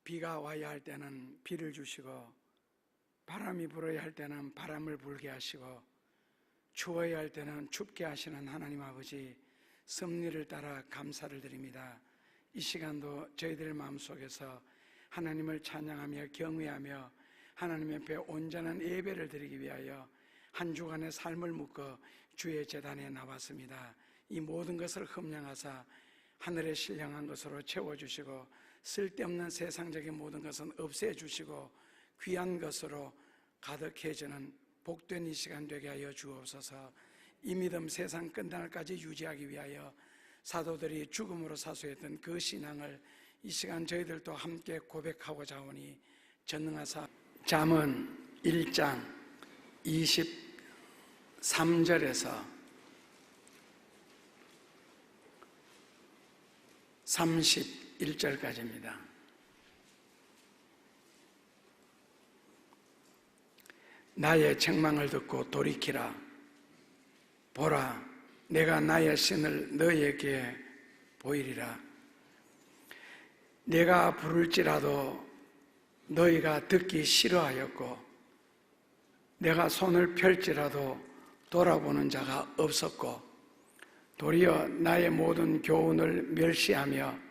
비가 와야 할 때는 비를 주시고 바람이 불어야 할 때는 바람을 불게 하시고 추워야 할 때는 춥게 하시는 하나님 아버지, 섭리를 따라 감사를 드립니다. 이 시간도 저희들의 마음속에서 하나님을 찬양하며 경외하며 하나님 앞에 온전한 예배를 드리기 위하여 한 주간의 삶을 묶어 주의 제단에 나왔습니다. 이 모든 것을 흠량하사 하늘에 신령한 것으로 채워주시고 쓸데없는 세상적인 모든 것은 없애주시고 귀한 것으로 가득해지는 복된 이 시간 되게 하여 주옵소서. 이 믿음 세상 끝날까지 유지하기 위하여 사도들이 죽음으로 사수했던 그 신앙을 이 시간 저희들도 함께 고백하고자 하오니 전능하사 잠언 1장 23절에서 31절까지입니다. 나의 책망을 듣고 돌이키라. 보라, 내가 나의 신을 너희에게 보이리라. 내가 부를지라도 너희가 듣기 싫어하였고 내가 손을 펼지라도 돌아보는 자가 없었고 도리어 나의 모든 교훈을 멸시하며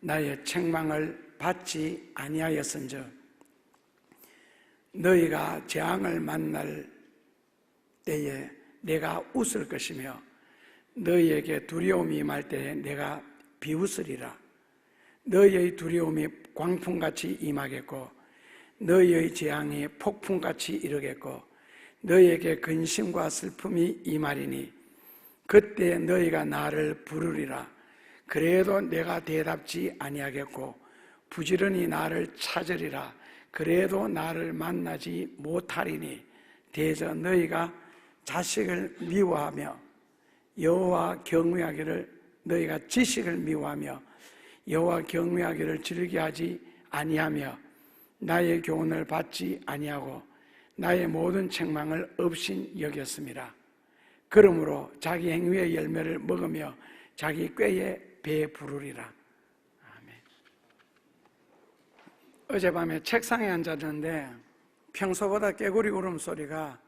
나의 책망을 받지 아니하였은즉 너희가 재앙을 만날 때에 내가 웃을 것이며 너희에게 두려움이 임할 때에 내가 비웃으리라. 너희의 두려움이 광풍같이 임하겠고 너희의 재앙이 폭풍같이 이르겠고 너희에게 근심과 슬픔이 임하리니 그때 너희가 나를 부르리라. 그래도 내가 대답지 아니하겠고 부지런히 나를 찾으리라. 그래도 나를 만나지 못하리니 대저 너희가 자식을 미워하며 여호와 경외하기를 너희가 지식을 미워하며 여호와 경외하기를 즐겨하지 아니하며 나의 교훈을 받지 아니하고 나의 모든 책망을 없인 여겼습니다. 그러므로 자기 행위의 열매를 먹으며 자기 꾀에 배부르리라. 아멘. 어젯밤에 책상에 앉았는데 평소보다 깨구리 울음소리가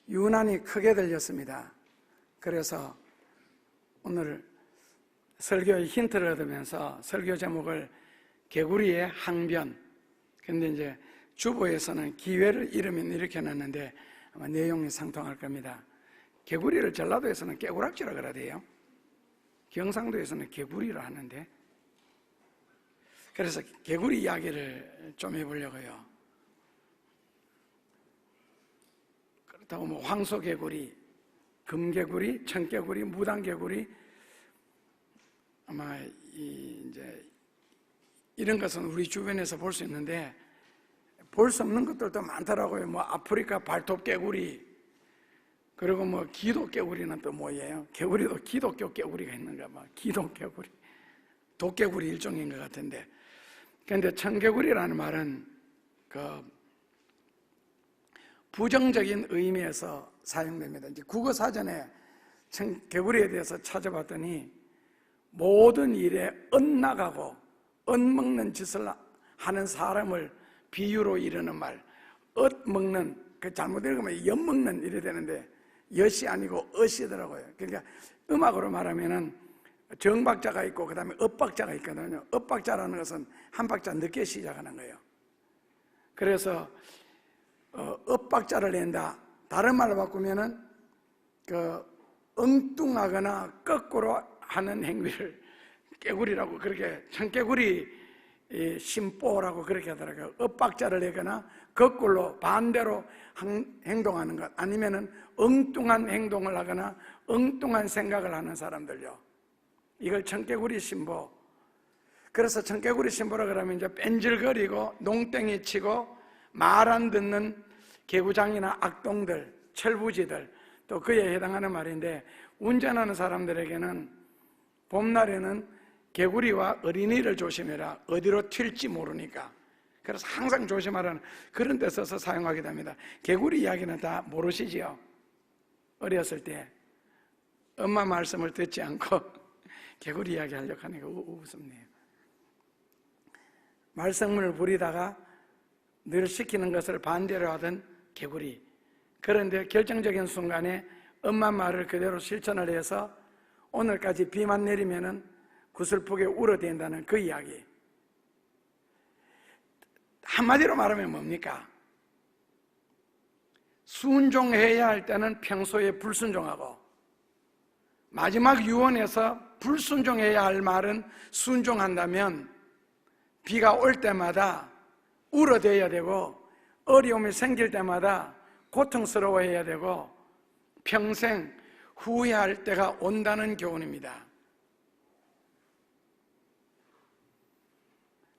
유난히 크게 들렸습니다. 그래서 오늘 설교의 힌트를 얻으면서 설교 제목을 개구리의 항변. 근데 이제 주보에서는 기회를 잃으면 이렇게 놨는데 아마 내용이 상통할 겁니다. 개구리를 전라도에서는 깨구락지라 그러대요. 경상도에서는 개구리라 하는데, 그래서 개구리 이야기를 좀 해보려고요. 그렇다고 뭐 황소개구리, 금개구리, 청개구리, 무당개구리, 아마 이제 이런 것은 우리 주변에서 볼 수 있는데 볼 수 없는 것들도 많더라고요. 뭐 아프리카 발톱개구리, 그리고 뭐 기독개구리는 또 뭐예요? 개구리도 기독교 개구리가 있는가 봐. 기독개구리, 도개구리 일종인 것 같은데. 그런데 청개구리라는 말은 그 부정적인 의미에서 사용됩니다. 이제 국어 사전에 개구리에 대해서 찾아봤더니 모든 일에 엇나가고 엇먹는 짓을 하는 사람을 비유로 이르는 말, 엇먹는, 그 잘못 읽으면 엿먹는 이래 되는데 엿이 아니고 엇이더라고요. 그러니까 음악으로 말하면은 정박자가 있고 그 다음에 엇박자가 있거든요. 엇박자라는 것은 한 박자 늦게 시작하는 거예요. 그래서 엇박자를 낸다. 다른 말로 바꾸면은 그 엉뚱하거나 거꾸로 하는 행위를 깨구리라고, 그렇게 청개구리 심보라고 그렇게 하더라고요. 엇박자를 내거나 거꾸로 반대로 행동하는 것, 아니면은 엉뚱한 행동을 하거나 엉뚱한 생각을 하는 사람들요. 이걸 청개구리 심보. 그래서 청개구리 심보라 그러면 이제 뺀질거리고 농땡이 치고 말 안 듣는 개구장이나 악동들, 철부지들, 또 그에 해당하는 말인데, 운전하는 사람들에게는 봄날에는 개구리와 어린이를 조심해라. 어디로 튈지 모르니까. 그래서 항상 조심하라는 그런 데 써서 사용하게 됩니다. 개구리 이야기는 다 모르시지요? 어렸을 때 엄마 말씀을 듣지 않고 개구리 이야기 하려고 하니까 웃음네요. 말썽을 부리다가 늘 시키는 것을 반대로 하던 개구리. 그런데 결정적인 순간에 엄마 말을 그대로 실천을 해서 오늘까지 비만 내리면은 구슬프게 울어댄다는 그 이야기. 한마디로 말하면 뭡니까? 순종해야 할 때는 평소에 불순종하고, 마지막 유언에서 불순종해야 할 말은 순종한다면 비가 올 때마다 울어대야 되고, 어려움이 생길 때마다 고통스러워해야 되고, 평생 후회할 때가 온다는 교훈입니다.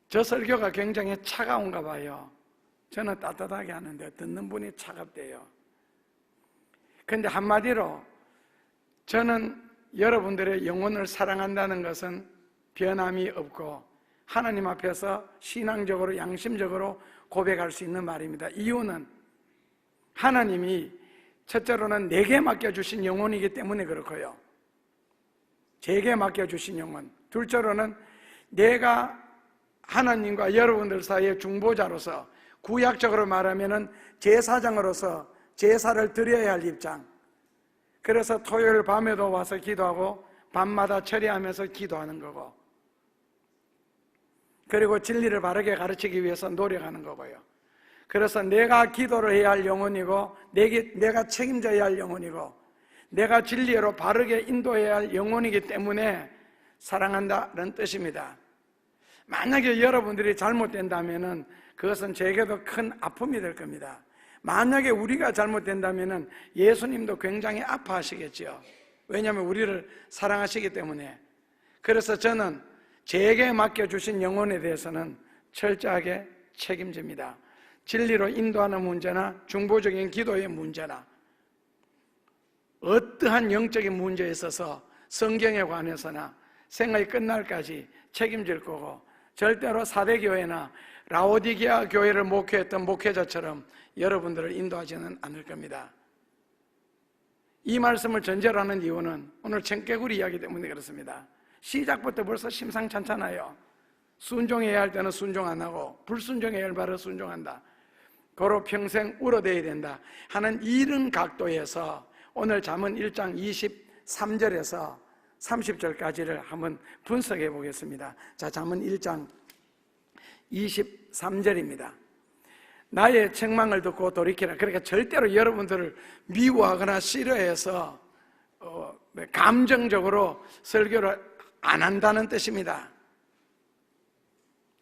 저 설교가 굉장히 차가운가 봐요. 저는 따뜻하게 하는데 듣는 분이 차갑대요. 그런데 한마디로 저는 여러분들의 영혼을 사랑한다는 것은 변함이 없고 하나님 앞에서 신앙적으로 양심적으로 고백할 수 있는 말입니다. 이유는 하나님이 첫째로는 내게 맡겨주신 영혼이기 때문에 그렇고요, 제게 맡겨주신 영혼. 둘째로는 내가 하나님과 여러분들 사이의 중보자로서, 구약적으로 말하면 제사장으로서 제사를 드려야 할 입장. 그래서 토요일 밤에도 와서 기도하고 밤마다 처리하면서 기도하는 거고, 그리고 진리를 바르게 가르치기 위해서 노력하는 거고요. 그래서 내가 기도를 해야 할 영혼이고, 내가 책임져야 할 영혼이고, 내가 진리로 바르게 인도해야 할 영혼이기 때문에 사랑한다는 뜻입니다. 만약에 여러분들이 잘못된다면 그것은 제게도 큰 아픔이 될 겁니다. 만약에 우리가 잘못된다면 예수님도 굉장히 아파하시겠죠. 왜냐하면 우리를 사랑하시기 때문에. 그래서 저는 제게 맡겨주신 영혼에 대해서는 철저하게 책임집니다. 진리로 인도하는 문제나 중보적인 기도의 문제나 어떠한 영적인 문제에 있어서 성경에 관해서나 생활이 끝날까지 책임질 거고, 절대로 사대교회나 라오디게아 교회를 목회했던 목회자처럼 여러분들을 인도하지는 않을 겁니다. 이 말씀을 전제로 하는 이유는 오늘 청개구리 이야기 때문에 그렇습니다. 시작부터 벌써 심상찮잖아요. 순종해야 할 때는 순종 안 하고 불순종해야 할 바를 순종한다. 고로 평생 울어대야 된다 하는 이런 각도에서 오늘 잠언 1장 23절에서 30절까지를 한번 분석해 보겠습니다. 자, 잠언 1장 23절입니다. 나의 책망을 듣고 돌이키라. 그러니까 절대로 여러분들을 미워하거나 싫어해서 감정적으로 설교를 안 한다는 뜻입니다.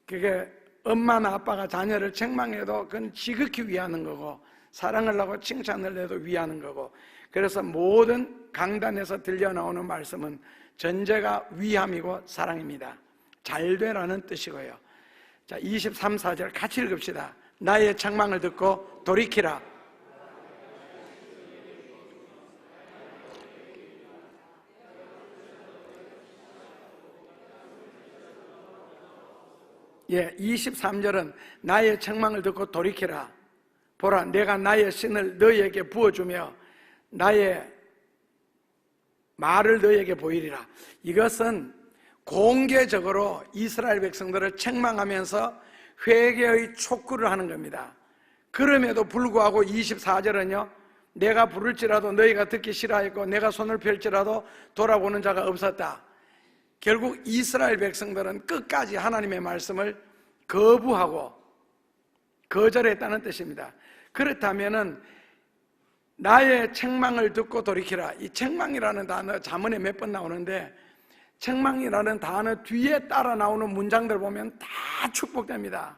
그게 엄마나 아빠가 자녀를 책망해도 그건 지극히 위하는 거고, 사랑을 하고 칭찬을 해도 위하는 거고, 그래서 모든 강단에서 들려나오는 말씀은 전제가 위함이고 사랑입니다. 잘 되라는 뜻이고요. 자, 23, 4절 같이 읽읍시다. 나의 책망을 듣고 돌이키라. 예, 23절은 나의 책망을 듣고 돌이키라. 보라, 내가 나의 신을 너희에게 부어주며 나의 말을 너희에게 보이리라. 이것은 공개적으로 이스라엘 백성들을 책망하면서 회개의 촉구를 하는 겁니다. 그럼에도 불구하고 24절은요, 내가 부를지라도 너희가 듣기 싫어했고 내가 손을 펼지라도 돌아보는 자가 없었다. 결국 이스라엘 백성들은 끝까지 하나님의 말씀을 거부하고 거절했다는 뜻입니다. 그렇다면은 나의 책망을 듣고 돌이키라. 이 책망이라는 단어 잠언에 몇 번 나오는데, 책망이라는 단어 뒤에 따라 나오는 문장들 보면 다 축복됩니다.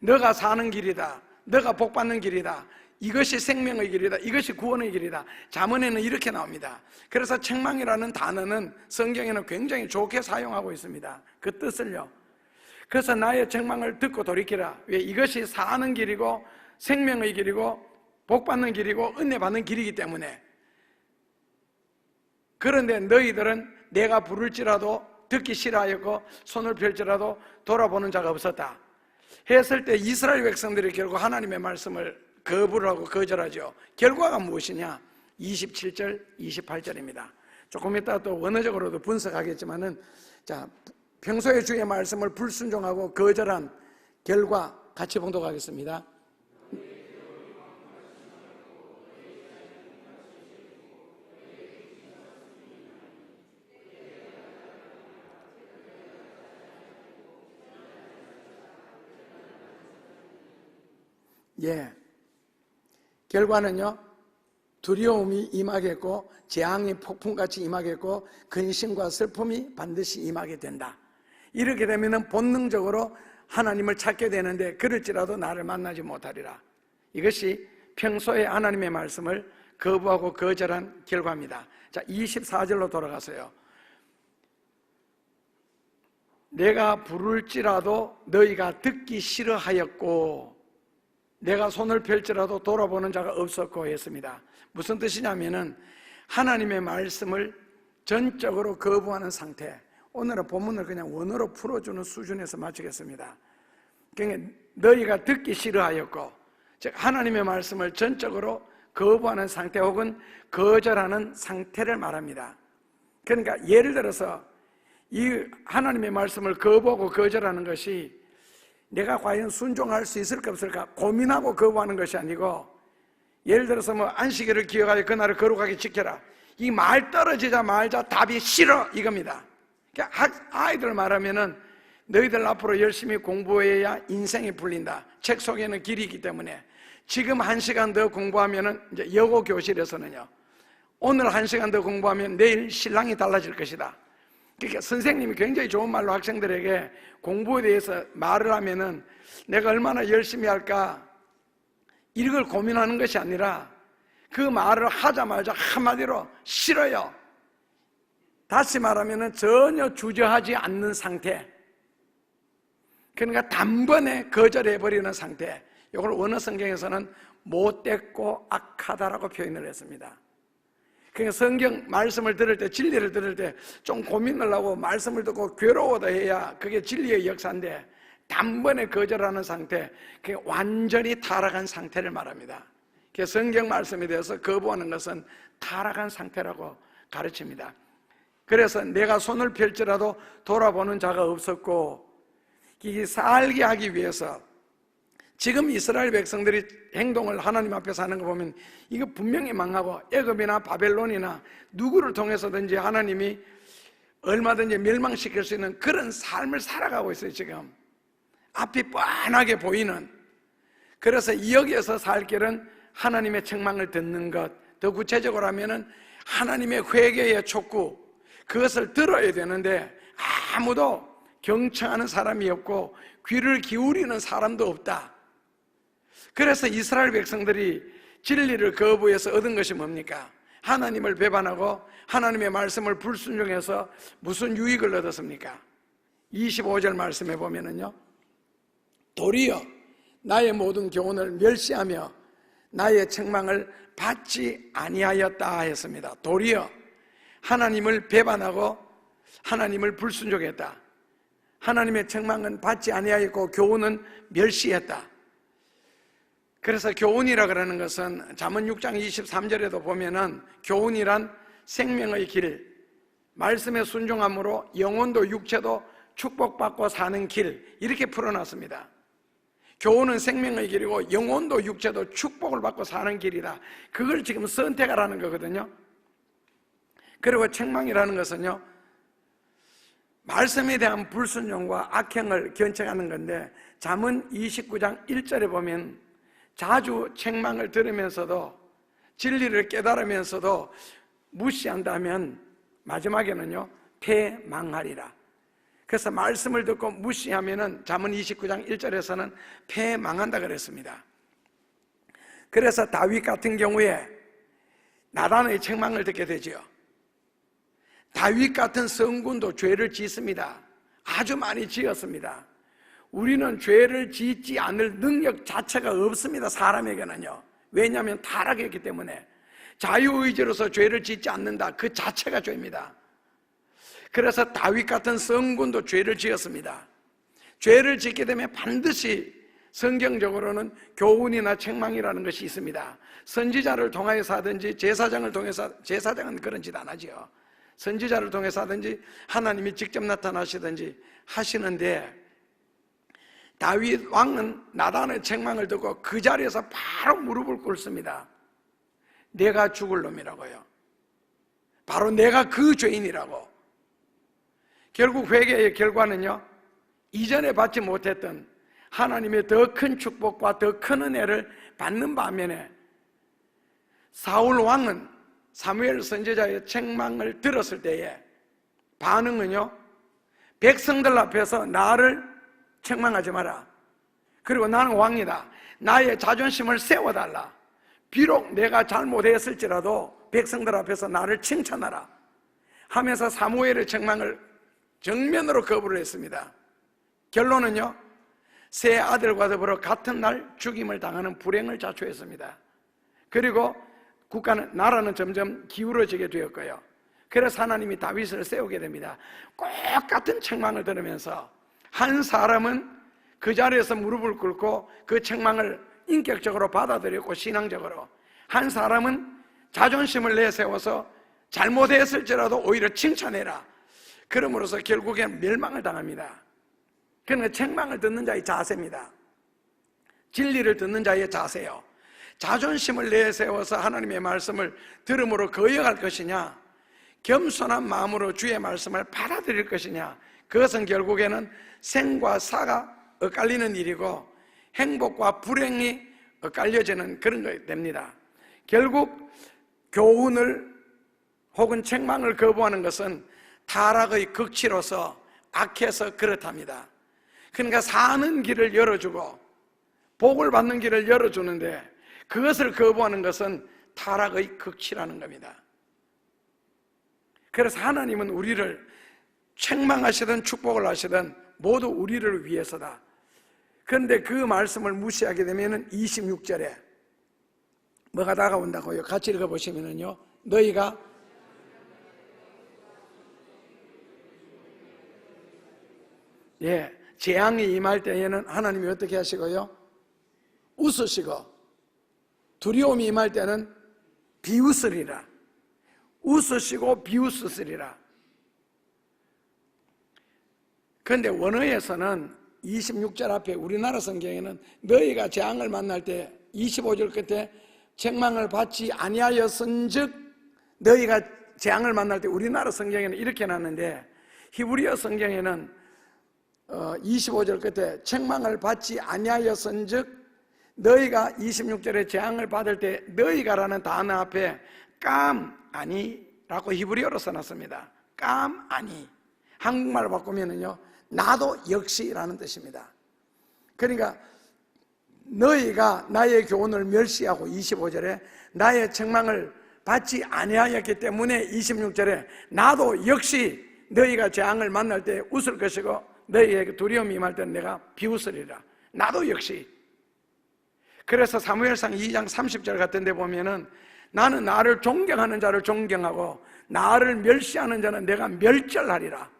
너가 사는 길이다, 너가 복받는 길이다, 이것이 생명의 길이다, 이것이 구원의 길이다. 잠언에는 이렇게 나옵니다. 그래서 책망이라는 단어는 성경에는 굉장히 좋게 사용하고 있습니다. 그 뜻을요. 그래서 나의 책망을 듣고 돌이키라. 왜? 이것이 사는 길이고 생명의 길이고 복받는 길이고 은혜 받는 길이기 때문에. 그런데 너희들은 내가 부를지라도 듣기 싫어하였고 손을 펼지라도 돌아보는 자가 없었다 했을 때 이스라엘 백성들이 결국 하나님의 말씀을 거부를 하고 거절하죠. 결과가 무엇이냐? 27절, 28절입니다. 조금 이따 또 원어적으로도 분석하겠지만은, 자, 평소에 주의 말씀을 불순종하고 거절한 결과 같이 봉독하겠습니다. 예. 결과는요, 두려움이 임하겠고, 재앙이 폭풍같이 임하겠고, 근심과 슬픔이 반드시 임하게 된다. 이렇게 되면 본능적으로 하나님을 찾게 되는데, 그럴지라도 나를 만나지 못하리라. 이것이 평소에 하나님의 말씀을 거부하고 거절한 결과입니다. 자, 24절로 돌아가세요. 내가 부를지라도 너희가 듣기 싫어하였고, 내가 손을 펼지라도 돌아보는 자가 없었고 했습니다. 무슨 뜻이냐면은 하나님의 말씀을 전적으로 거부하는 상태. 오늘은 본문을 그냥 원어로 풀어주는 수준에서 마치겠습니다. 그러니까 너희가 듣기 싫어하였고, 즉 하나님의 말씀을 전적으로 거부하는 상태 혹은 거절하는 상태를 말합니다. 그러니까 예를 들어서 이 하나님의 말씀을 거부하고 거절하는 것이 내가 과연 순종할 수 있을까 없을까 고민하고 거부하는 것이 아니고, 예를 들어서 뭐 안식일을 기억하여 그날을 거룩하게 지켜라, 이 말 떨어지자마자 답이 싫어 이겁니다. 그러니까 아이들 말하면은 너희들 앞으로 열심히 공부해야 인생이 풀린다. 책 속에는 길이 있기 때문에 지금 1시간 더 공부하면은 이제 여고 교실에서는요, 오늘 1시간 더 공부하면 내일 신랑이 달라질 것이다. 그러니까 선생님이 굉장히 좋은 말로 학생들에게 공부에 대해서 말을 하면은 내가 얼마나 열심히 할까 이걸 고민하는 것이 아니라 그 말을 하자마자 한마디로 싫어요. 다시 말하면은 전혀 주저하지 않는 상태. 그러니까 단번에 거절해버리는 상태. 이걸 원어 성경에서는 못됐고 악하다라고 표현을 했습니다. 그러니까 성경 말씀을 들을 때, 진리를 들을 때 좀 고민을 하고 말씀을 듣고 괴로워도 해야 그게 진리의 역사인데, 단번에 거절하는 상태, 그게 완전히 타락한 상태를 말합니다. 그래서 성경 말씀에 대해서 거부하는 것은 타락한 상태라고 가르칩니다. 그래서 내가 손을 펼지라도 돌아보는 자가 없었고, 이 살게 하기 위해서 지금 이스라엘 백성들이 행동을 하나님 앞에서 하는 거 보면 이거 분명히 망하고, 애굽이나 바벨론이나 누구를 통해서든지 하나님이 얼마든지 멸망시킬 수 있는 그런 삶을 살아가고 있어요. 지금 앞이 뻔하게 보이는. 그래서 여기에서 살 길은 하나님의 책망을 듣는 것, 더 구체적으로 하면은 하나님의 회개의 촉구, 그것을 들어야 되는데 아무도 경청하는 사람이 없고 귀를 기울이는 사람도 없다. 그래서 이스라엘 백성들이 진리를 거부해서 얻은 것이 뭡니까? 하나님을 배반하고 하나님의 말씀을 불순종해서 무슨 유익을 얻었습니까? 25절 말씀에 보면은요, 도리어 나의 모든 교훈을 멸시하며 나의 책망을 받지 아니하였다 했습니다. 도리어 하나님을 배반하고 하나님을 불순종했다. 하나님의 책망은 받지 아니하였고 교훈은 멸시했다. 그래서 교훈이라 그러는 것은 잠언 6장 23절에도 보면은 교훈이란 생명의 길, 말씀에 순종함으로 영혼도 육체도 축복받고 사는 길, 이렇게 풀어놨습니다. 교훈은 생명의 길이고 영혼도 육체도 축복을 받고 사는 길이다. 그걸 지금 선택하라는 거거든요. 그리고 책망이라는 것은요, 말씀에 대한 불순종과 악행을 견책하는 건데, 잠언 29장 1절에 보면 자주 책망을 들으면서도 진리를 깨달으면서도 무시한다면 마지막에는요, 패망하리라. 그래서 말씀을 듣고 무시하면은 잠언 29장 1절에서는 패망한다 그랬습니다. 그래서 다윗 같은 경우에 나단의 책망을 듣게 되지요. 다윗 같은 성군도 죄를 짓습니다. 아주 많이 지었습니다. 우리는 죄를 짓지 않을 능력 자체가 없습니다. 사람에게는요. 왜냐하면 타락했기 때문에. 자유의지로서 죄를 짓지 않는다, 그 자체가 죄입니다. 그래서 다윗 같은 성군도 죄를 지었습니다. 죄를 짓게 되면 반드시 성경적으로는 교훈이나 책망이라는 것이 있습니다. 선지자를 통해서 하든지 제사장을 통해서, 제사장은 그런 짓 안 하지요. 선지자를 통해서 하든지 하나님이 직접 나타나시든지 하시는데, 다윗 왕은 나단의 책망을 듣고 그 자리에서 바로 무릎을 꿇습니다. 내가 죽을 놈이라고요. 바로 내가 그 죄인이라고. 결국 회개의 결과는요, 이전에 받지 못했던 하나님의 더 큰 축복과 더 큰 은혜를 받는 반면에 사울 왕은 사무엘 선지자의 책망을 들었을 때에 반응은요, 백성들 앞에서 나를 책망하지 마라. 그리고 나는 왕이다. 나의 자존심을 세워달라. 비록 내가 잘못했을지라도 백성들 앞에서 나를 칭찬하라 하면서 사무엘의 책망을 정면으로 거부를 했습니다. 결론은요, 세 아들과 더불어 같은 날 죽임을 당하는 불행을 자초했습니다. 그리고 나라는 점점 기울어지게 되었고요. 그래서 하나님이 다윗을 세우게 됩니다. 꼭 같은 책망을 들으면서 한 사람은 그 자리에서 무릎을 꿇고 그 책망을 인격적으로 받아들였고 신앙적으로, 한 사람은 자존심을 내세워서 잘못했을지라도 오히려 칭찬해라. 그러므로서 결국엔 멸망을 당합니다. 그러니까 책망을 듣는 자의 자세입니다. 진리를 듣는 자의 자세요. 자존심을 내세워서 하나님의 말씀을 들음으로 거역할 것이냐, 겸손한 마음으로 주의 말씀을 받아들일 것이냐, 그것은 결국에는 생과 사가 엇갈리는 일이고 행복과 불행이 엇갈려지는 그런 것이 됩니다. 결국 교훈을 혹은 책망을 거부하는 것은 타락의 극치로서 악해서 그렇답니다. 그러니까 사는 길을 열어주고 복을 받는 길을 열어주는데 그것을 거부하는 것은 타락의 극치라는 겁니다. 그래서 하나님은 우리를 책망하시든 축복을 하시든 모두 우리를 위해서다. 그런데 그 말씀을 무시하게 되면 26절에 뭐가 다가온다고요? 같이 읽어보시면요, 너희가 재앙이 임할 때에는 하나님이 어떻게 하시고요? 웃으시고, 두려움이 임할 때는 비웃으리라. 웃으시고 비웃으시리라. 그런데 원어에서는 26절 앞에 우리나라 성경에는 너희가 재앙을 만날 때 25절 끝에 책망을 받지 아니하였은즉, 너희가 재앙을 만날 때 우리나라 성경에는 이렇게 놨는데 히브리어 성경에는 25절 끝에 책망을 받지 아니하였은즉, 너희가 26절에 재앙을 받을 때 너희가라는 단어 앞에 깜 아니라고 히브리어로 써놨습니다. 깜 아니. 한국말로 바꾸면은요, 나도 역시라는 뜻입니다. 그러니까 너희가 나의 교훈을 멸시하고 25절에 나의 책망을 받지 아니하였기 때문에 26절에 나도 역시 너희가 재앙을 만날 때 웃을 것이고 너희에게 두려움이 임할 때는 내가 비웃으리라. 나도 역시. 그래서 사무엘상 2장 30절 같은 데 보면은 나는 나를 존경하는 자를 존경하고 나를 멸시하는 자는 내가 멸절하리라.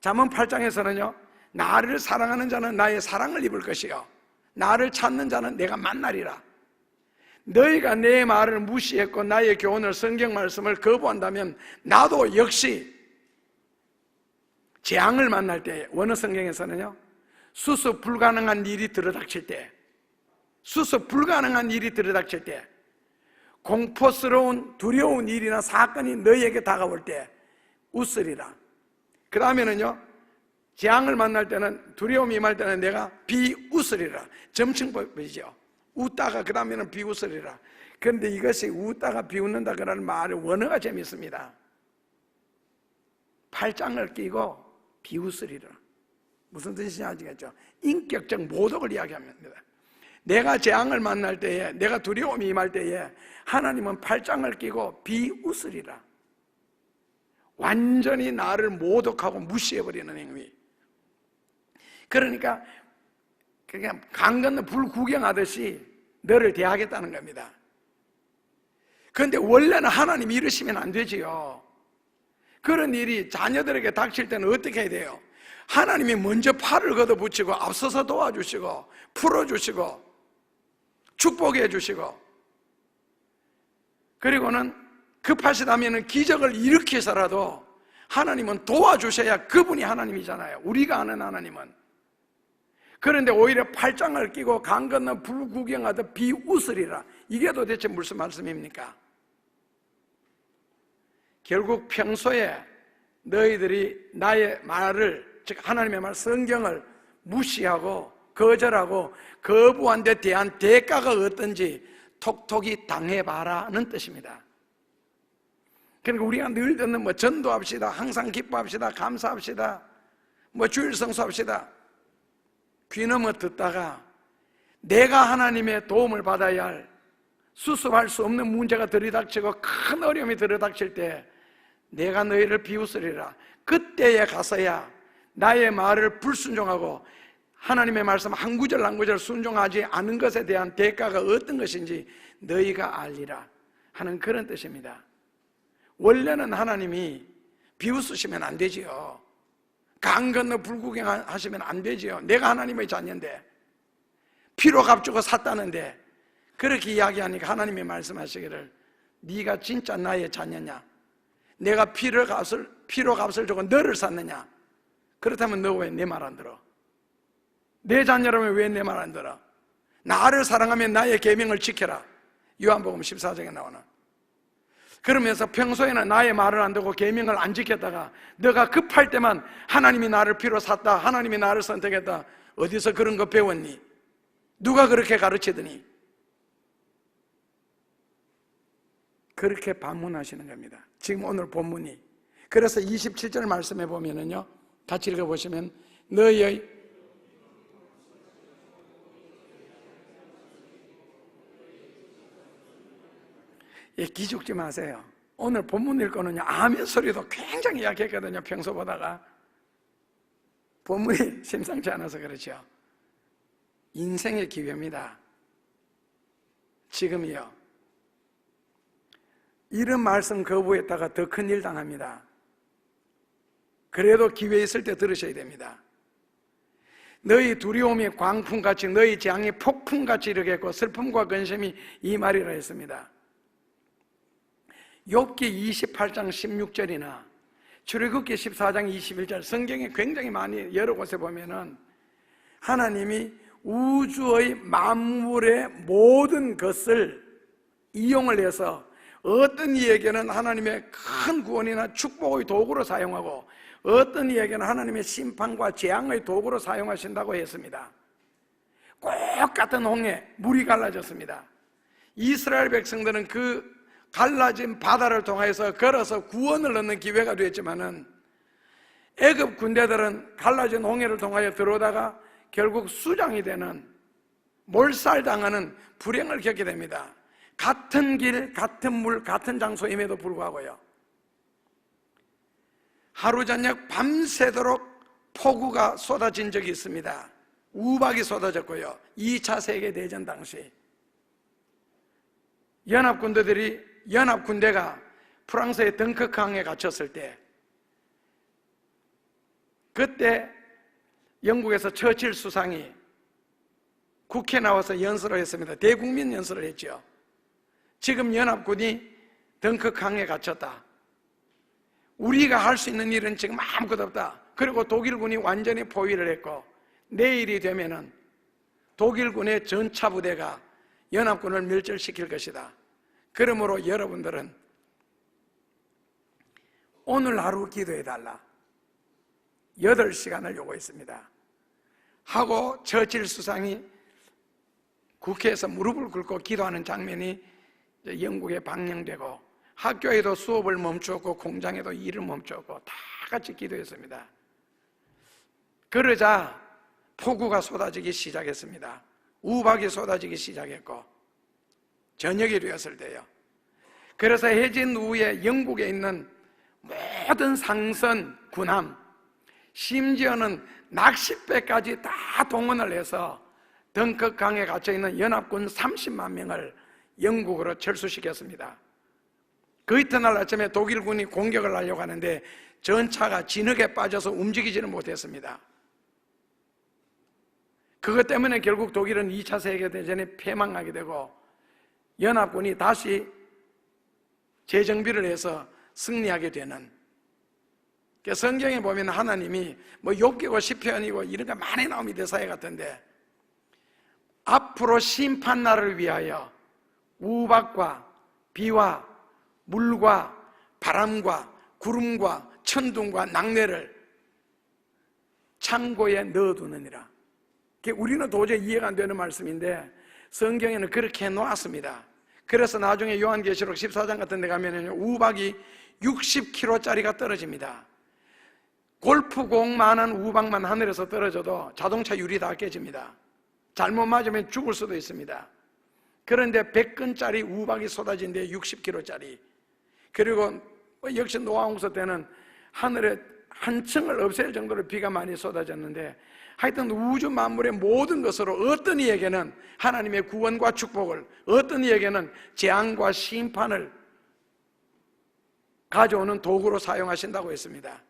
잠언 8장에서는요, 나를 사랑하는 자는 나의 사랑을 입을 것이요 나를 찾는 자는 내가 만나리라. 너희가 내 말을 무시했고 나의 교훈을, 성경 말씀을 거부한다면 나도 역시 재앙을 만날 때, 원어 성경에서는요, 수습 불가능한 일이 들어닥칠 때, 수습 불가능한 일이 들어닥칠 때, 공포스러운 두려운 일이나 사건이 너희에게 다가올 때 웃으리라. 그 다음에는요, 재앙을 만날 때는, 두려움이 임할 때는 내가 비웃으리라. 점층법이죠. 웃다가 그 다음에는 비웃으리라. 그런데 이것이 웃다가 비웃는다 그러는 말의 원어가 재밌습니다. 팔짱을 끼고 비웃으리라. 무슨 뜻인지 아시겠죠? 인격적 모독을 이야기합니다. 내가 재앙을 만날 때에, 내가 두려움이 임할 때에 하나님은 팔짱을 끼고 비웃으리라. 완전히 나를 모독하고 무시해버리는 행위. 그러니까 그냥 강 건너 불 구경하듯이 너를 대하겠다는 겁니다. 그런데 원래는 하나님이 이러시면 안 되지요. 그런 일이 자녀들에게 닥칠 때는 어떻게 해야 돼요? 하나님이 먼저 팔을 걷어붙이고 앞서서 도와주시고 풀어주시고 축복해 주시고, 그리고는 급하시다면 기적을 일으켜서라도 하나님은 도와주셔야 그분이 하나님이잖아요. 우리가 아는 하나님은. 그런데 오히려 팔짱을 끼고 강 건너 불구경하듯 비웃으리라. 이게 도대체 무슨 말씀입니까? 결국 평소에 너희들이 나의 말을, 즉 하나님의 말 성경을 무시하고 거절하고 거부한 데 대한 대가가 어떤지 톡톡히 당해봐라는 뜻입니다. 그러니까 우리가 늘 듣는 전도합시다, 항상 기뻐합시다, 감사합시다, 주일 성수합시다, 귀 넘어 듣다가 내가 하나님의 도움을 받아야 할 수습할 수 없는 문제가 들이닥치고 큰 어려움이 들이닥칠 때 내가 너희를 비웃으리라. 그때에 가서야 나의 말을 불순종하고 하나님의 말씀 한 구절 한 구절 순종하지 않은 것에 대한 대가가 어떤 것인지 너희가 알리라 하는 그런 뜻입니다. 원래는 하나님이 비웃으시면 안 되지요. 강 건너 불구경 하시면 안 되지요. 내가 하나님의 자녀인데, 피로 값주고 샀다는데 그렇게 이야기하니까 하나님이 말씀하시기를 네가 진짜 나의 자녀냐? 내가 피로 값을 주고 너를 샀느냐? 그렇다면 너 왜 내 말 안 들어? 내 자녀라면 왜 내 말 안 들어? 나를 사랑하면 나의 계명을 지켜라. 요한복음 14장에 나오는. 그러면서 평소에는 나의 말을 안 듣고 계명을 안 지켰다가 너가 급할 때만 하나님이 나를 피로 샀다, 하나님이 나를 선택했다, 어디서 그런 거 배웠니? 누가 그렇게 가르치더니? 그렇게 반문하시는 겁니다. 지금 오늘 본문이. 그래서 27절 말씀해 보면은요, 같이 읽어보시면 너희의 기죽지 마세요. 오늘 본문 읽고는요, 아멘 소리도 굉장히 약했거든요. 평소 보다가. 본문이 심상치 않아서 그렇죠. 인생의 기회입니다. 지금이요. 이런 말씀 거부했다가 더 큰일 당합니다. 그래도 기회 있을 때 들으셔야 됩니다. 너희 두려움이 광풍같이, 너희 재앙이 폭풍같이 이르겠고 슬픔과 근심이 이 말이라 했습니다. 욥기 28장 16절이나 출애굽기 14장 21절, 성경에 굉장히 많이 여러 곳에 보면은 하나님이 우주의 만물의 모든 것을 이용을 해서 어떤 이에게는 하나님의 큰 구원이나 축복의 도구로 사용하고 어떤 이에게는 하나님의 심판과 재앙의 도구로 사용하신다고 했습니다. 꼭 같은 홍해 물이 갈라졌습니다. 이스라엘 백성들은 그 갈라진 바다를 통해서 걸어서 구원을 얻는 기회가 됐지만은 애굽 군대들은 갈라진 홍해를 통하여 들어오다가 결국 수장이 되는, 몰살당하는 불행을 겪게 됩니다. 같은 길, 같은 물, 같은 장소임에도 불구하고요. 하루 저녁 밤새도록 폭우가 쏟아진 적이 있습니다. 우박이 쏟아졌고요. 2차 세계대전 당시 연합군대가 프랑스의 덩크강에 갇혔을 때, 그때 영국에서 처칠 수상이 국회에 나와서 연설을 했습니다. 대국민 연설을 했죠. 지금 연합군이 덩크강에 갇혔다. 우리가 할 수 있는 일은 지금 아무것도 없다. 그리고 독일군이 완전히 포위를 했고 내일이 되면은 독일군의 전차부대가 연합군을 멸절시킬 것이다. 그러므로 여러분들은 오늘 하루 기도해달라. 8시간을 요구했습니다. 하고 처칠 수상이 국회에서 무릎을 꿇고 기도하는 장면이 영국에 방영되고 학교에도 수업을 멈추었고 공장에도 일을 멈추었고 다 같이 기도했습니다. 그러자 폭우가 쏟아지기 시작했습니다. 우박이 쏟아지기 시작했고 저녁이 되었을 때요. 그래서 해진 후에 영국에 있는 모든 상선, 군함, 심지어는 낚싯배까지 다 동원을 해서 덩크강에 갇혀있는 연합군 30만 명을 영국으로 철수시켰습니다. 그 이튿날 아침에 독일군이 공격을 하려고 하는데 전차가 진흙에 빠져서 움직이지는 못했습니다. 그것 때문에 결국 독일은 2차 세계대전에 패망하게 되고 연합군이 다시 재정비를 해서 승리하게 되는 성경에 보면 하나님이 뭐 욥기고 시편이고 이런 거 많이 나옵니다. 사회 같은데 앞으로 심판날을 위하여 우박과 비와 물과 바람과 구름과 천둥과 낙뢰를 창고에 넣어두느니라. 우리는 도저히 이해가 안 되는 말씀인데 성경에는 그렇게 해놓았습니다. 그래서 나중에 요한계시록 14장 같은 데 가면 우박이 60kg짜리가 떨어집니다. 골프공만한 우박만 하늘에서 떨어져도 자동차 유리 다 깨집니다. 잘못 맞으면 죽을 수도 있습니다. 그런데 100근짜리 우박이 쏟아진데 60kg짜리. 그리고 역시 노아홍수 때는 하늘에 한 층을 없앨 정도로 비가 많이 쏟아졌는데 하여튼 우주 만물의 모든 것으로 어떤 이에게는 하나님의 구원과 축복을, 어떤 이에게는 재앙과 심판을 가져오는 도구로 사용하신다고 했습니다.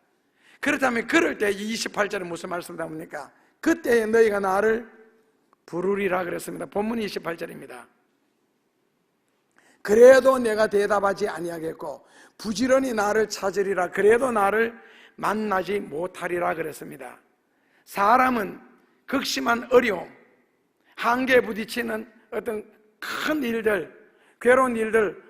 그렇다면 그럴 때 28절에 무슨 말씀을 담습니까? 그때에 너희가 나를 부르리라 그랬습니다. 본문이 28절입니다. 그래도 내가 대답하지 아니하겠고 부지런히 나를 찾으리라. 그래도 나를 만나지 못하리라 그랬습니다. 사람은 극심한 어려움, 한계에 부딪히는 어떤 큰 일들, 괴로운 일들,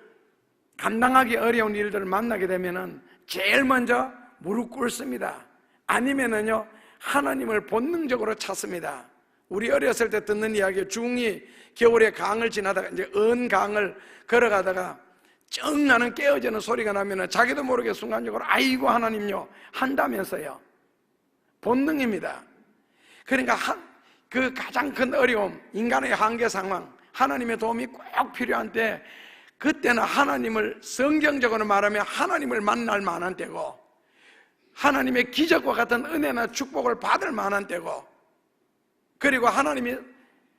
감당하기 어려운 일들을 만나게 되면은 제일 먼저 무릎 꿇습니다. 아니면은요 하나님을 본능적으로 찾습니다. 우리 어렸을 때 듣는 이야기, 중2 겨울에 강을 지나다가 이제 언강을 걸어가다가 쩡 나는 깨어지는 소리가 나면은 자기도 모르게 순간적으로 아이고 하나님요 한다면서요. 본능입니다. 그러니까 그 가장 큰 어려움, 인간의 한계 상황, 하나님의 도움이 꼭 필요한 때, 그때는 하나님을, 성경적으로 말하면 하나님을 만날 만한 때고, 하나님의 기적과 같은 은혜나 축복을 받을 만한 때고, 그리고 하나님이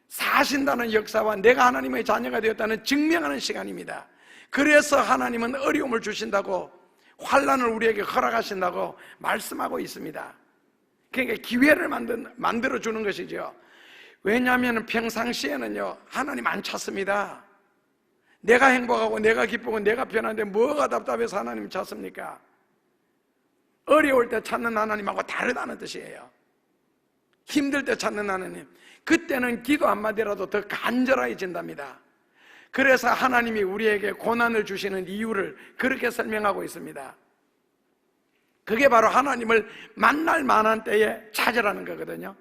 사신다는 역사와 내가 하나님의 자녀가 되었다는 증명하는 시간입니다. 그래서 하나님은 어려움을 주신다고, 환난을 우리에게 허락하신다고 말씀하고 있습니다. 그러니까 기회를 만들어주는 것이죠. 왜냐하면 평상시에는요 하나님 안 찾습니다. 내가 행복하고 내가 기쁘고 내가 편한데 뭐가 답답해서 하나님 찾습니까? 어려울 때 찾는 하나님하고 다르다는 뜻이에요. 힘들 때 찾는 하나님, 그때는 기도 한마디라도 더 간절해진답니다. 그래서 하나님이 우리에게 고난을 주시는 이유를 그렇게 설명하고 있습니다. 그게 바로 하나님을 만날 만한 때에 찾으라는 거거든요.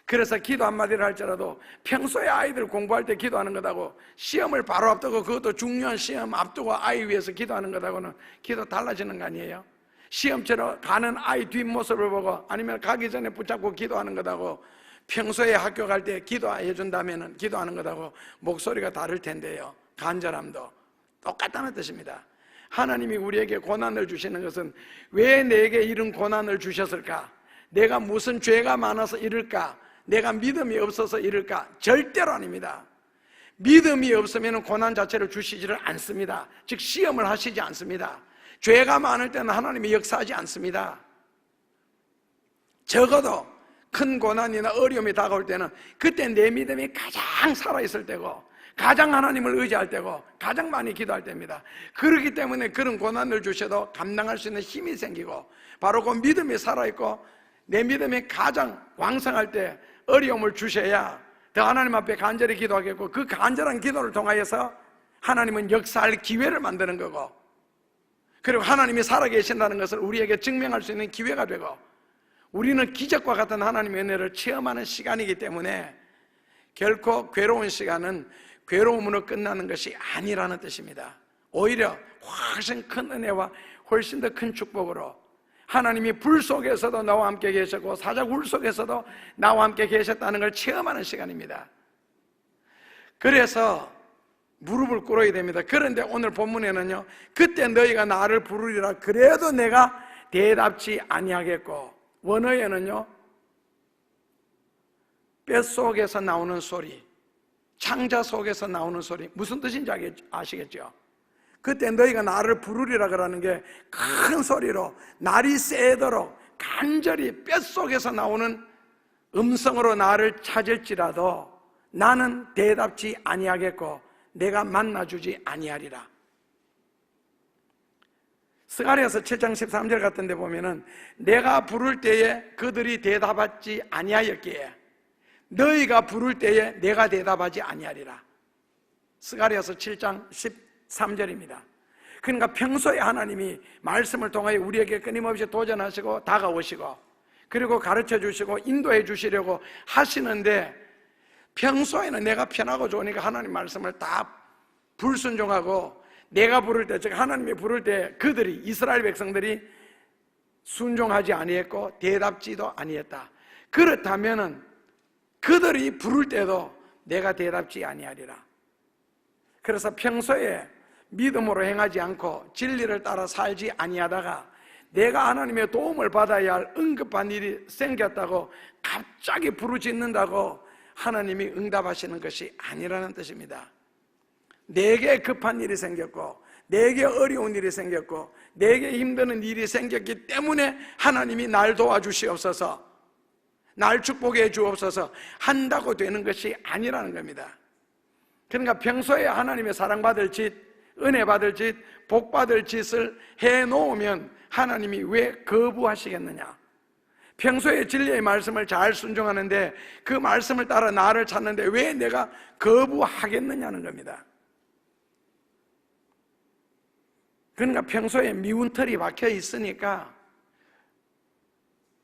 그래서 기도 한마디를 할지라도 평소에 아이들 공부할 때 기도하는 것하고 시험을 바로 앞두고, 그것도 중요한 시험 앞두고 아이 위해서 기도하는 것하고는 기도 달라지는 거 아니에요? 시험 치러 가는 아이 뒷모습을 보고 아니면 가기 전에 붙잡고 기도하는 것하고 평소에 학교 갈 때 기도해 준다면 기도하는 것하고 목소리가 다를 텐데요. 간절함도 똑같다는 뜻입니다. 하나님이 우리에게 고난을 주시는 것은 왜 내게 이런 고난을 주셨을까? 내가 무슨 죄가 많아서 이럴까? 내가 믿음이 없어서 이럴까? 절대로 아닙니다. 믿음이 없으면 고난 자체를 주시지를 않습니다. 즉 시험을 하시지 않습니다. 죄가 많을 때는 하나님이 역사하지 않습니다. 적어도 큰 고난이나 어려움이 다가올 때는 그때 내 믿음이 가장 살아있을 때고 가장 하나님을 의지할 때고 가장 많이 기도할 때입니다. 그렇기 때문에 그런 고난을 주셔도 감당할 수 있는 힘이 생기고, 바로 그 믿음이 살아있고 내 믿음이 가장 왕성할 때 어려움을 주셔야 더 하나님 앞에 간절히 기도하겠고, 그 간절한 기도를 통하여서 하나님은 역사할 기회를 만드는 거고, 그리고 하나님이 살아계신다는 것을 우리에게 증명할 수 있는 기회가 되고, 우리는 기적과 같은 하나님의 은혜를 체험하는 시간이기 때문에 결코 괴로운 시간은 괴로움으로 끝나는 것이 아니라는 뜻입니다. 오히려 훨씬 큰 은혜와 훨씬 더 큰 축복으로 하나님이 불 속에서도 나와 함께 계셨고 사자굴 속에서도 나와 함께 계셨다는 걸 체험하는 시간입니다. 그래서 무릎을 꿇어야 됩니다. 그런데 오늘 본문에는요, 그때 너희가 나를 부르리라. 그래도 내가 대답지 아니하겠고, 원어에는요 뼛속에서 나오는 소리, 창자 속에서 나오는 소리, 무슨 뜻인지 아시겠죠? 그때 너희가 나를 부르리라 그러는 게 큰 소리로 날이 새도록 간절히 뼛속에서 나오는 음성으로 나를 찾을지라도 나는 대답지 아니하겠고 내가 만나주지 아니하리라. 스가랴서 7장 13절 같은 데 보면은 내가 부를 때에 그들이 대답하지 아니하였기에 너희가 부를 때에 내가 대답하지 아니하리라. 스가랴서 7장 13절입니다. 그러니까 평소에 하나님이 말씀을 통하여 우리에게 끊임없이 도전하시고 다가오시고 그리고 가르쳐 주시고 인도해 주시려고 하시는데 평소에는 내가 편하고 좋으니까 하나님 말씀을 다 불순종하고 내가 부를 때, 즉 하나님이 부를 때 그들이 이스라엘 백성들이 순종하지 아니했고 대답지도 아니했다. 그렇다면은 그들이 부를 때도 내가 대답지 아니하리라. 그래서 평소에 믿음으로 행하지 않고 진리를 따라 살지 아니하다가 내가 하나님의 도움을 받아야 할 응급한 일이 생겼다고 갑자기 부르짖는다고 하나님이 응답하시는 것이 아니라는 뜻입니다. 내게 급한 일이 생겼고 내게 어려운 일이 생겼고 내게 힘드는 일이 생겼기 때문에 하나님이 날 도와주시옵소서, 날 축복해 주옵소서 한다고 되는 것이 아니라는 겁니다. 그러니까 평소에 하나님의 사랑받을 짓, 은혜 받을 짓, 복 받을 짓을 해놓으면 하나님이 왜 거부하시겠느냐? 평소에 진리의 말씀을 잘 순종하는데 그 말씀을 따라 나를 찾는데 왜 내가 거부하겠느냐는 겁니다. 그러니까 평소에 미운 털이 박혀 있으니까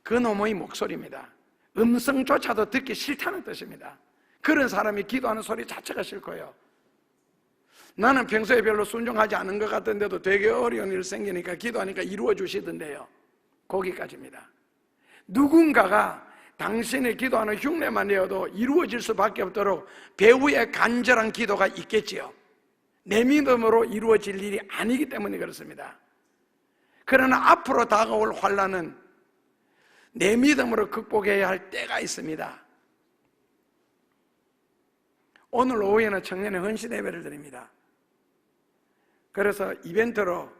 그놈의 목소리입니다. 음성조차도 듣기 싫다는 뜻입니다. 그런 사람이 기도하는 소리 자체가 싫고요. 나는 평소에 별로 순종하지 않은 것 같은데도 되게 어려운 일 생기니까 기도하니까 이루어 주시던데요. 거기까지입니다. 누군가가 당신의 기도하는 흉내만 내어도 이루어질 수밖에 없도록 배후에 간절한 기도가 있겠지요. 내 믿음으로 이루어질 일이 아니기 때문에 그렇습니다. 그러나 앞으로 다가올 환난은 내 믿음으로 극복해야 할 때가 있습니다. 오늘 오후에는 청년의 헌신 예배를 드립니다. 그래서 이벤트로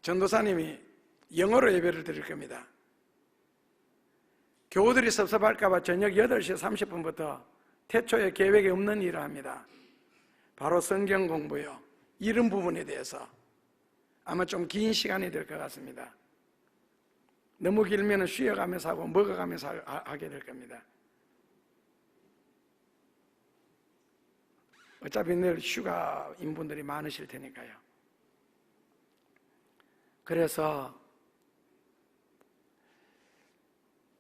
전도사님이 영어로 예배를 드릴 겁니다. 교우들이 섭섭할까봐 저녁 8시 30분부터 태초에 계획에 없는 일을 합니다. 바로 성경 공부요. 이런 부분에 대해서 아마 좀 긴 시간이 될 것 같습니다. 너무 길면 쉬어가면서 하고 먹어가면서 하게 될 겁니다. 어차피 내일 휴가인 분들이 많으실 테니까요. 그래서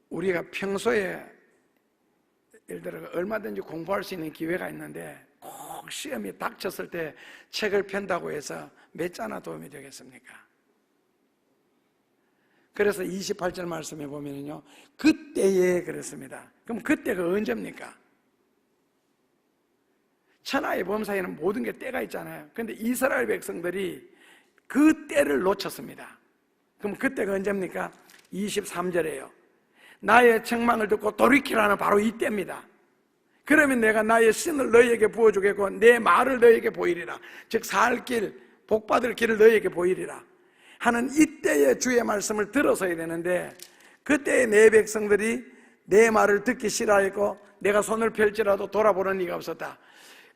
우리가 평소에 예를 들어 얼마든지 공부할 수 있는 기회가 있는데 꼭 시험이 닥쳤을 때 책을 편다고 해서 몇 자나 도움이 되겠습니까? 그래서 28절 말씀에 보면요, 그때에 그랬습니다. 그럼 그때가 언제입니까? 천하의 범사에는 모든 게 때가 있잖아요. 그런데 이스라엘 백성들이 그 때를 놓쳤습니다. 그럼 그때가 언제입니까? 23절이에요. 나의 책망을 듣고 돌이키라는 바로 이때입니다. 그러면 내가 나의 신을 너희에게 부어주겠고 내 말을 너희에게 보이리라. 즉 살 길, 복받을 길을 너희에게 보이리라 하는 이때의 주의 말씀을 들어서야 되는데 그때의 내 백성들이 내 말을 듣기 싫어했고 내가 손을 펼지라도 돌아보는 이가 없었다.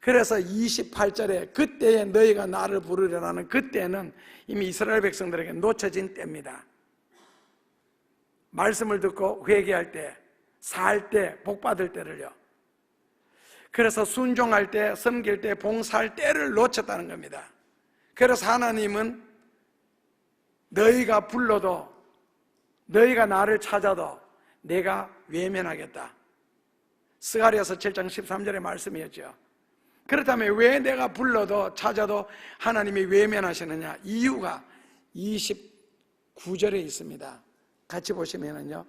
그래서 28절에 그때에 너희가 나를 부르려라는 그때는 이미 이스라엘 백성들에게 놓쳐진 때입니다. 말씀을 듣고 회개할 때, 살 때, 복받을 때를요. 그래서 순종할 때, 섬길 때, 봉사할 때를 놓쳤다는 겁니다. 그래서 하나님은 너희가 불러도, 너희가 나를 찾아도 내가 외면하겠다. 스가랴서 7장 13절의 말씀이었죠. 그렇다면 왜 내가 불러도 찾아도 하나님이 외면하시느냐? 이유가 29절에 있습니다. 같이 보시면은요,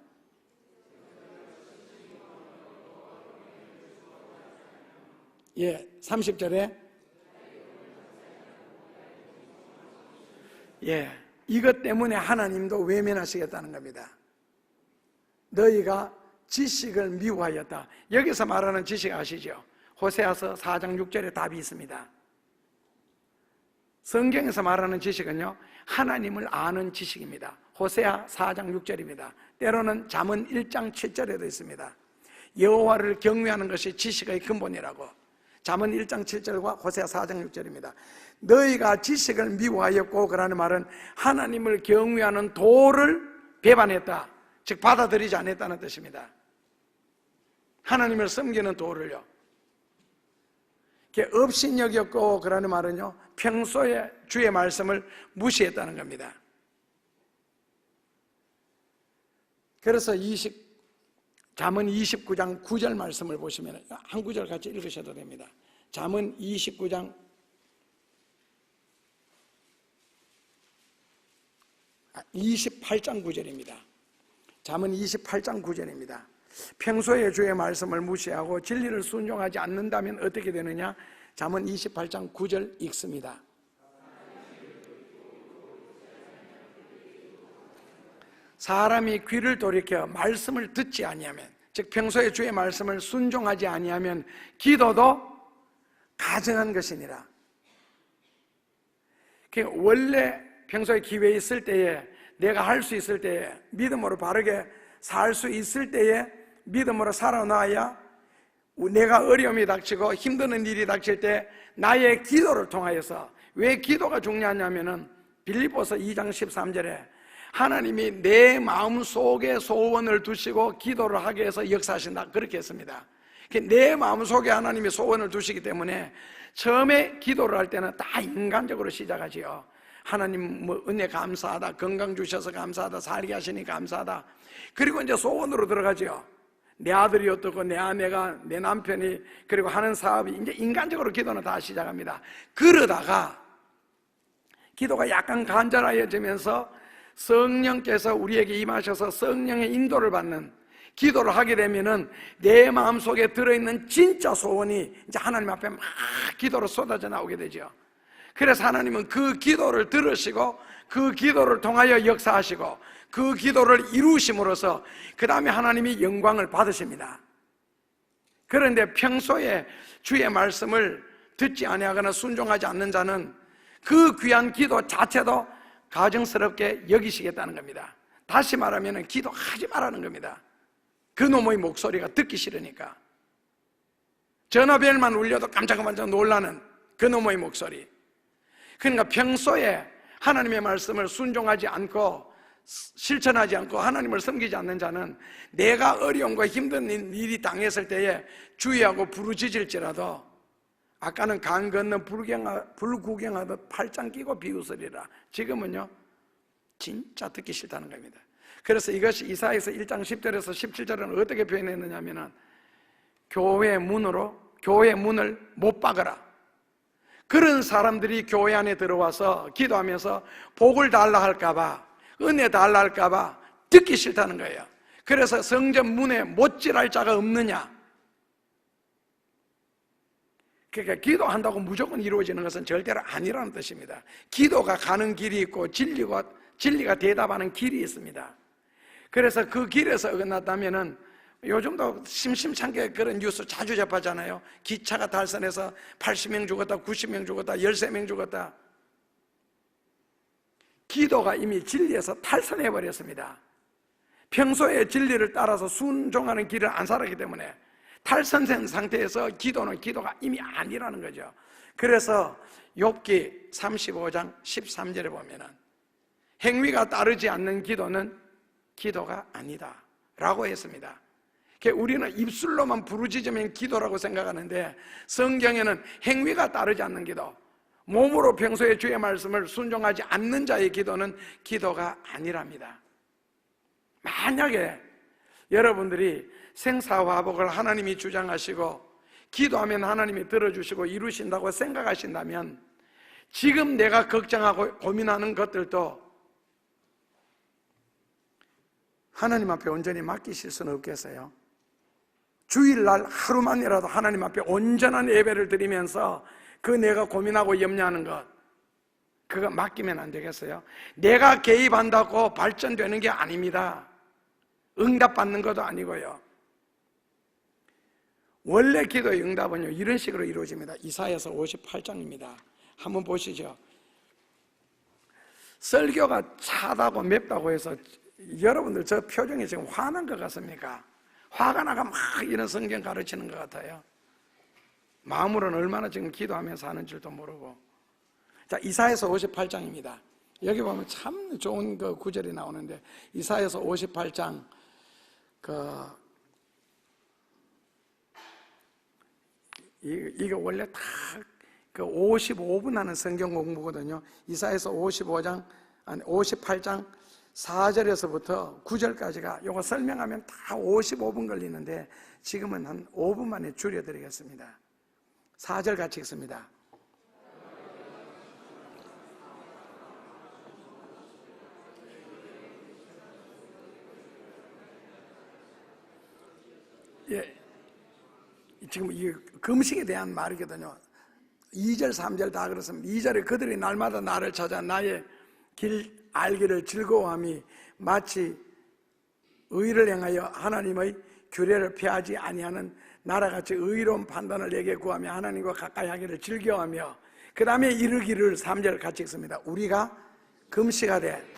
예, 30절에 예, 이것 때문에 하나님도 외면하시겠다는 겁니다. 너희가 지식을 미워하였다. 여기서 말하는 지식 아시죠? 호세아서 4장 6절에 답이 있습니다. 성경에서 말하는 지식은요, 하나님을 아는 지식입니다. 호세아 4장 6절입니다. 때로는 잠언 1장 7절에도 있습니다. 여호와를 경외하는 것이 지식의 근본이라고. 잠언 1장 7절과 호세아 4장 6절입니다. 너희가 지식을 미워하였고, 그라는 말은 하나님을 경외하는 도를 배반했다, 즉 받아들이지 않았다는 뜻입니다. 하나님을 섬기는 도를요. 업신여겼고, 그라는 말은요, 평소에 주의 말씀을 무시했다는 겁니다. 그래서 잠언 29장 9절 말씀을 보시면 한 구절 같이 읽으셔도 됩니다. 잠언 29장 28장 9절입니다. 잠언 28장 9절입니다. 평소에 주의 말씀을 무시하고 진리를 순종하지 않는다면 어떻게 되느냐? 잠언 28장 9절 읽습니다. 사람이 귀를 돌이켜 말씀을 듣지 아니하면, 즉 평소에 주의 말씀을 순종하지 아니하면 기도도 가증한 것이니라. 원래 평소에 기회에 있을 때에, 내가 할 수 있을 때에, 믿음으로 바르게 살 수 있을 때에 믿음으로 살아놔야 내가 어려움이 닥치고 힘드는 일이 닥칠 때 나의 기도를 통하여서, 왜 기도가 중요하냐면은 빌립보서 2장 13절에 하나님이 내 마음 속에 소원을 두시고 기도를 하게 해서 역사하신다, 그렇게 했습니다. 내 마음 속에 하나님이 소원을 두시기 때문에 처음에 기도를 할 때는 다 인간적으로 시작하지요. 하나님 은혜 감사하다, 건강 주셔서 감사하다, 살게 하시니 감사하다. 그리고 이제 소원으로 들어가죠. 내 아들이 어떻고, 내 아내가, 내 남편이, 그리고 하는 사업이, 이제 인간적으로 기도는 다 시작합니다. 그러다가 기도가 약간 간절해지면서 성령께서 우리에게 임하셔서 성령의 인도를 받는 기도를 하게 되면은 내 마음속에 들어있는 진짜 소원이 이제 하나님 앞에 막 기도로 쏟아져 나오게 되죠. 그래서 하나님은 그 기도를 들으시고 그 기도를 통하여 역사하시고 그 기도를 이루심으로써 그 다음에 하나님이 영광을 받으십니다. 그런데 평소에 주의 말씀을 듣지 아니하거나 순종하지 않는 자는 그 귀한 기도 자체도 가증스럽게 여기시겠다는 겁니다. 다시 말하면 기도하지 말라는 겁니다. 그놈의 목소리가 듣기 싫으니까. 전화벨만 울려도 깜짝깜짝 놀라는 그놈의 목소리. 그러니까 평소에 하나님의 말씀을 순종하지 않고 실천하지 않고 하나님을 섬기지 않는 자는 내가 어려움과 힘든 일이 당했을 때에 주의하고 부르짖을지라도 아까는 강 건너 불 구경하듯 팔짱 끼고 비웃으리라. 지금은요 진짜 듣기 싫다는 겁니다. 그래서 이것이 이사야서 1장 10절에서 17절은 어떻게 표현했느냐 하면 교회 문을 못 박으라. 그런 사람들이 교회 안에 들어와서 기도하면서 복을 달라 할까봐, 은혜 달라 할까봐 듣기 싫다는 거예요. 그래서 성전 문에 못질할 자가 없느냐. 그러니까 기도한다고 무조건 이루어지는 것은 절대로 아니라는 뜻입니다. 기도가 가는 길이 있고 진리가 대답하는 길이 있습니다. 그래서 그 길에서 어긋났다면은 요즘도 심심찮게 그런 뉴스 자주 접하잖아요. 기차가 탈선해서 80명 죽었다, 90명 죽었다, 13명 죽었다. 기도가 이미 진리에서 탈선해버렸습니다. 평소에 진리를 따라서 순종하는 길을 안 살았기 때문에 탈선된 상태에서 기도는 기도가 이미 아니라는 거죠. 그래서 욥기 35장 13절에 보면은 행위가 따르지 않는 기도는 기도가 아니다 라고 했습니다. 우리는 입술로만 부르짖으면 기도라고 생각하는데 성경에는 행위가 따르지 않는 기도, 몸으로 평소에 주의 말씀을 순종하지 않는 자의 기도는 기도가 아니랍니다. 만약에 여러분들이 생사화복을 하나님이 주장하시고 기도하면 하나님이 들어주시고 이루신다고 생각하신다면 지금 내가 걱정하고 고민하는 것들도 하나님 앞에 온전히 맡기실 수는 없겠어요? 주일날 하루만이라도 하나님 앞에 온전한 예배를 드리면서 그 내가 고민하고 염려하는 것, 그거 맡기면 안 되겠어요? 내가 개입한다고 발전되는 게 아닙니다. 응답받는 것도 아니고요. 원래 기도의 응답은요 이런 식으로 이루어집니다. 이사야서 58장입니다. 한번 보시죠. 설교가 차다고 맵다고 해서 여러분들 저 표정이 지금 화난 것 같습니까? 화가 나가 막 이런 성경 가르치는 것 같아요. 마음으로는 얼마나 지금 기도하면서 하는 줄도 모르고. 자, 이사야서 58장입니다. 여기 보면 참 좋은 그 구절이 나오는데, 이사야서 58장 이게 원래 다 그 55분 하는 성경 공부거든요. 이사야서 58장 4절에서부터 9절까지가 이거 설명하면 다 55분 걸리는데 지금은 한 5분 만에 줄여드리겠습니다. 4절 같이 읽습니다. 예, 지금 이 금식에 대한 말이거든요. 2절, 3절 다 그렇습니다. 2절에 그들이 날마다 나를 찾아 나의 길 알기를 즐거워함이 마치 의를 행하여 하나님의 규례를 폐하지 아니하는 나라같이 의로운 판단을 내게 구하며 하나님과 가까이 하기를 즐겨하며, 그 다음에 이르기를 3절 같이 읽습니다. 우리가 금식하되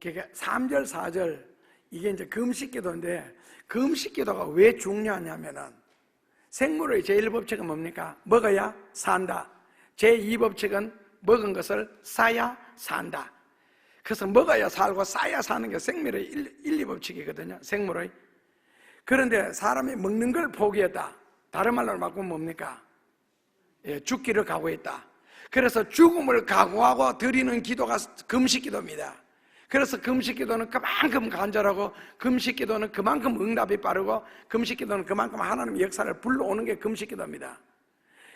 그러니까 3절, 4절 이게 이제 금식기도인데, 금식기도가 왜 중요하냐면은 생물의 제1법칙은 뭡니까? 먹어야 산다. 제2법칙은 먹은 것을 싸야 산다. 그래서 먹어야 살고 싸야 사는 게 생물의 1, 2법칙이거든요. 생물의. 그런데 사람이 먹는 걸 포기했다. 다른 말로 바꾸면 뭡니까? 예, 죽기를 각오했다. 그래서 죽음을 각오하고 드리는 기도가 금식기도입니다. 그래서 금식기도는 그만큼 간절하고, 금식기도는 그만큼 응답이 빠르고, 금식기도는 그만큼 하나님의 역사를 불러오는 게 금식기도입니다.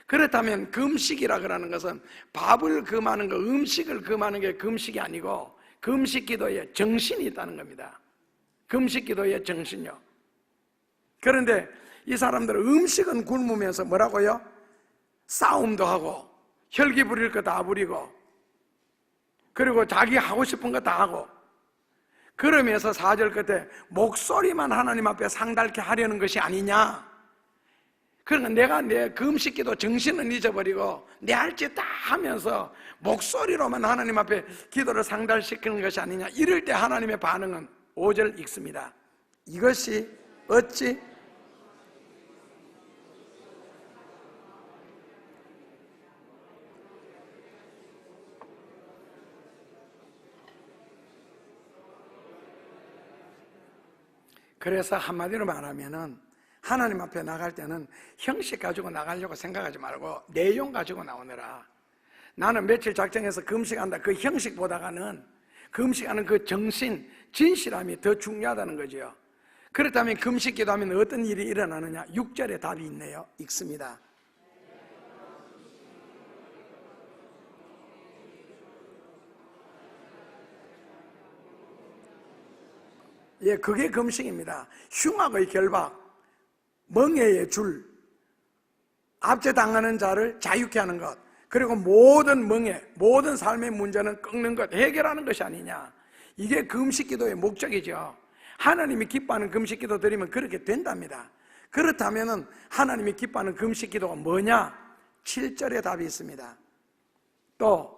그렇다면 금식이라 그러는 것은 밥을 금하는 거, 음식을 금하는 게 금식이 아니고 금식기도에 정신이 있다는 겁니다. 금식기도의 정신요. 그런데 이 사람들은 음식은 굶으면서 뭐라고요? 싸움도 하고 혈기 부릴 거 다 부리고, 그리고 자기 하고 싶은 거 다 하고, 그러면서 4절 끝에 목소리만 하나님 앞에 상달케 하려는 것이 아니냐. 그러니까 내가 내 금식기도 정신은 잊어버리고 내 할 짓 다 하면서 목소리로만 하나님 앞에 기도를 상달시키는 것이 아니냐. 이럴 때 하나님의 반응은 5절 읽습니다. 이것이 어찌 그래서 한마디로 말하면은 하나님 앞에 나갈 때는 형식 가지고 나가려고 생각하지 말고 내용 가지고 나오느라. 나는 며칠 작정해서 금식한다, 그 형식보다는 금식하는 그 정신, 진실함이 더 중요하다는 거죠. 그렇다면 금식 기도하면 어떤 일이 일어나느냐? 6절에 답이 있네요. 읽습니다. 예, 그게 금식입니다. 흉악의 결박, 멍해의 줄, 압제당하는 자를 자유케 하는 것, 그리고 모든 멍해, 모든 삶의 문제는 꺾는 것, 해결하는 것이 아니냐. 이게 금식기도의 목적이죠. 하나님이 기뻐하는 금식기도 드리면 그렇게 된답니다. 그렇다면 하나님이 기뻐하는 금식기도가 뭐냐? 7절에 답이 있습니다. 또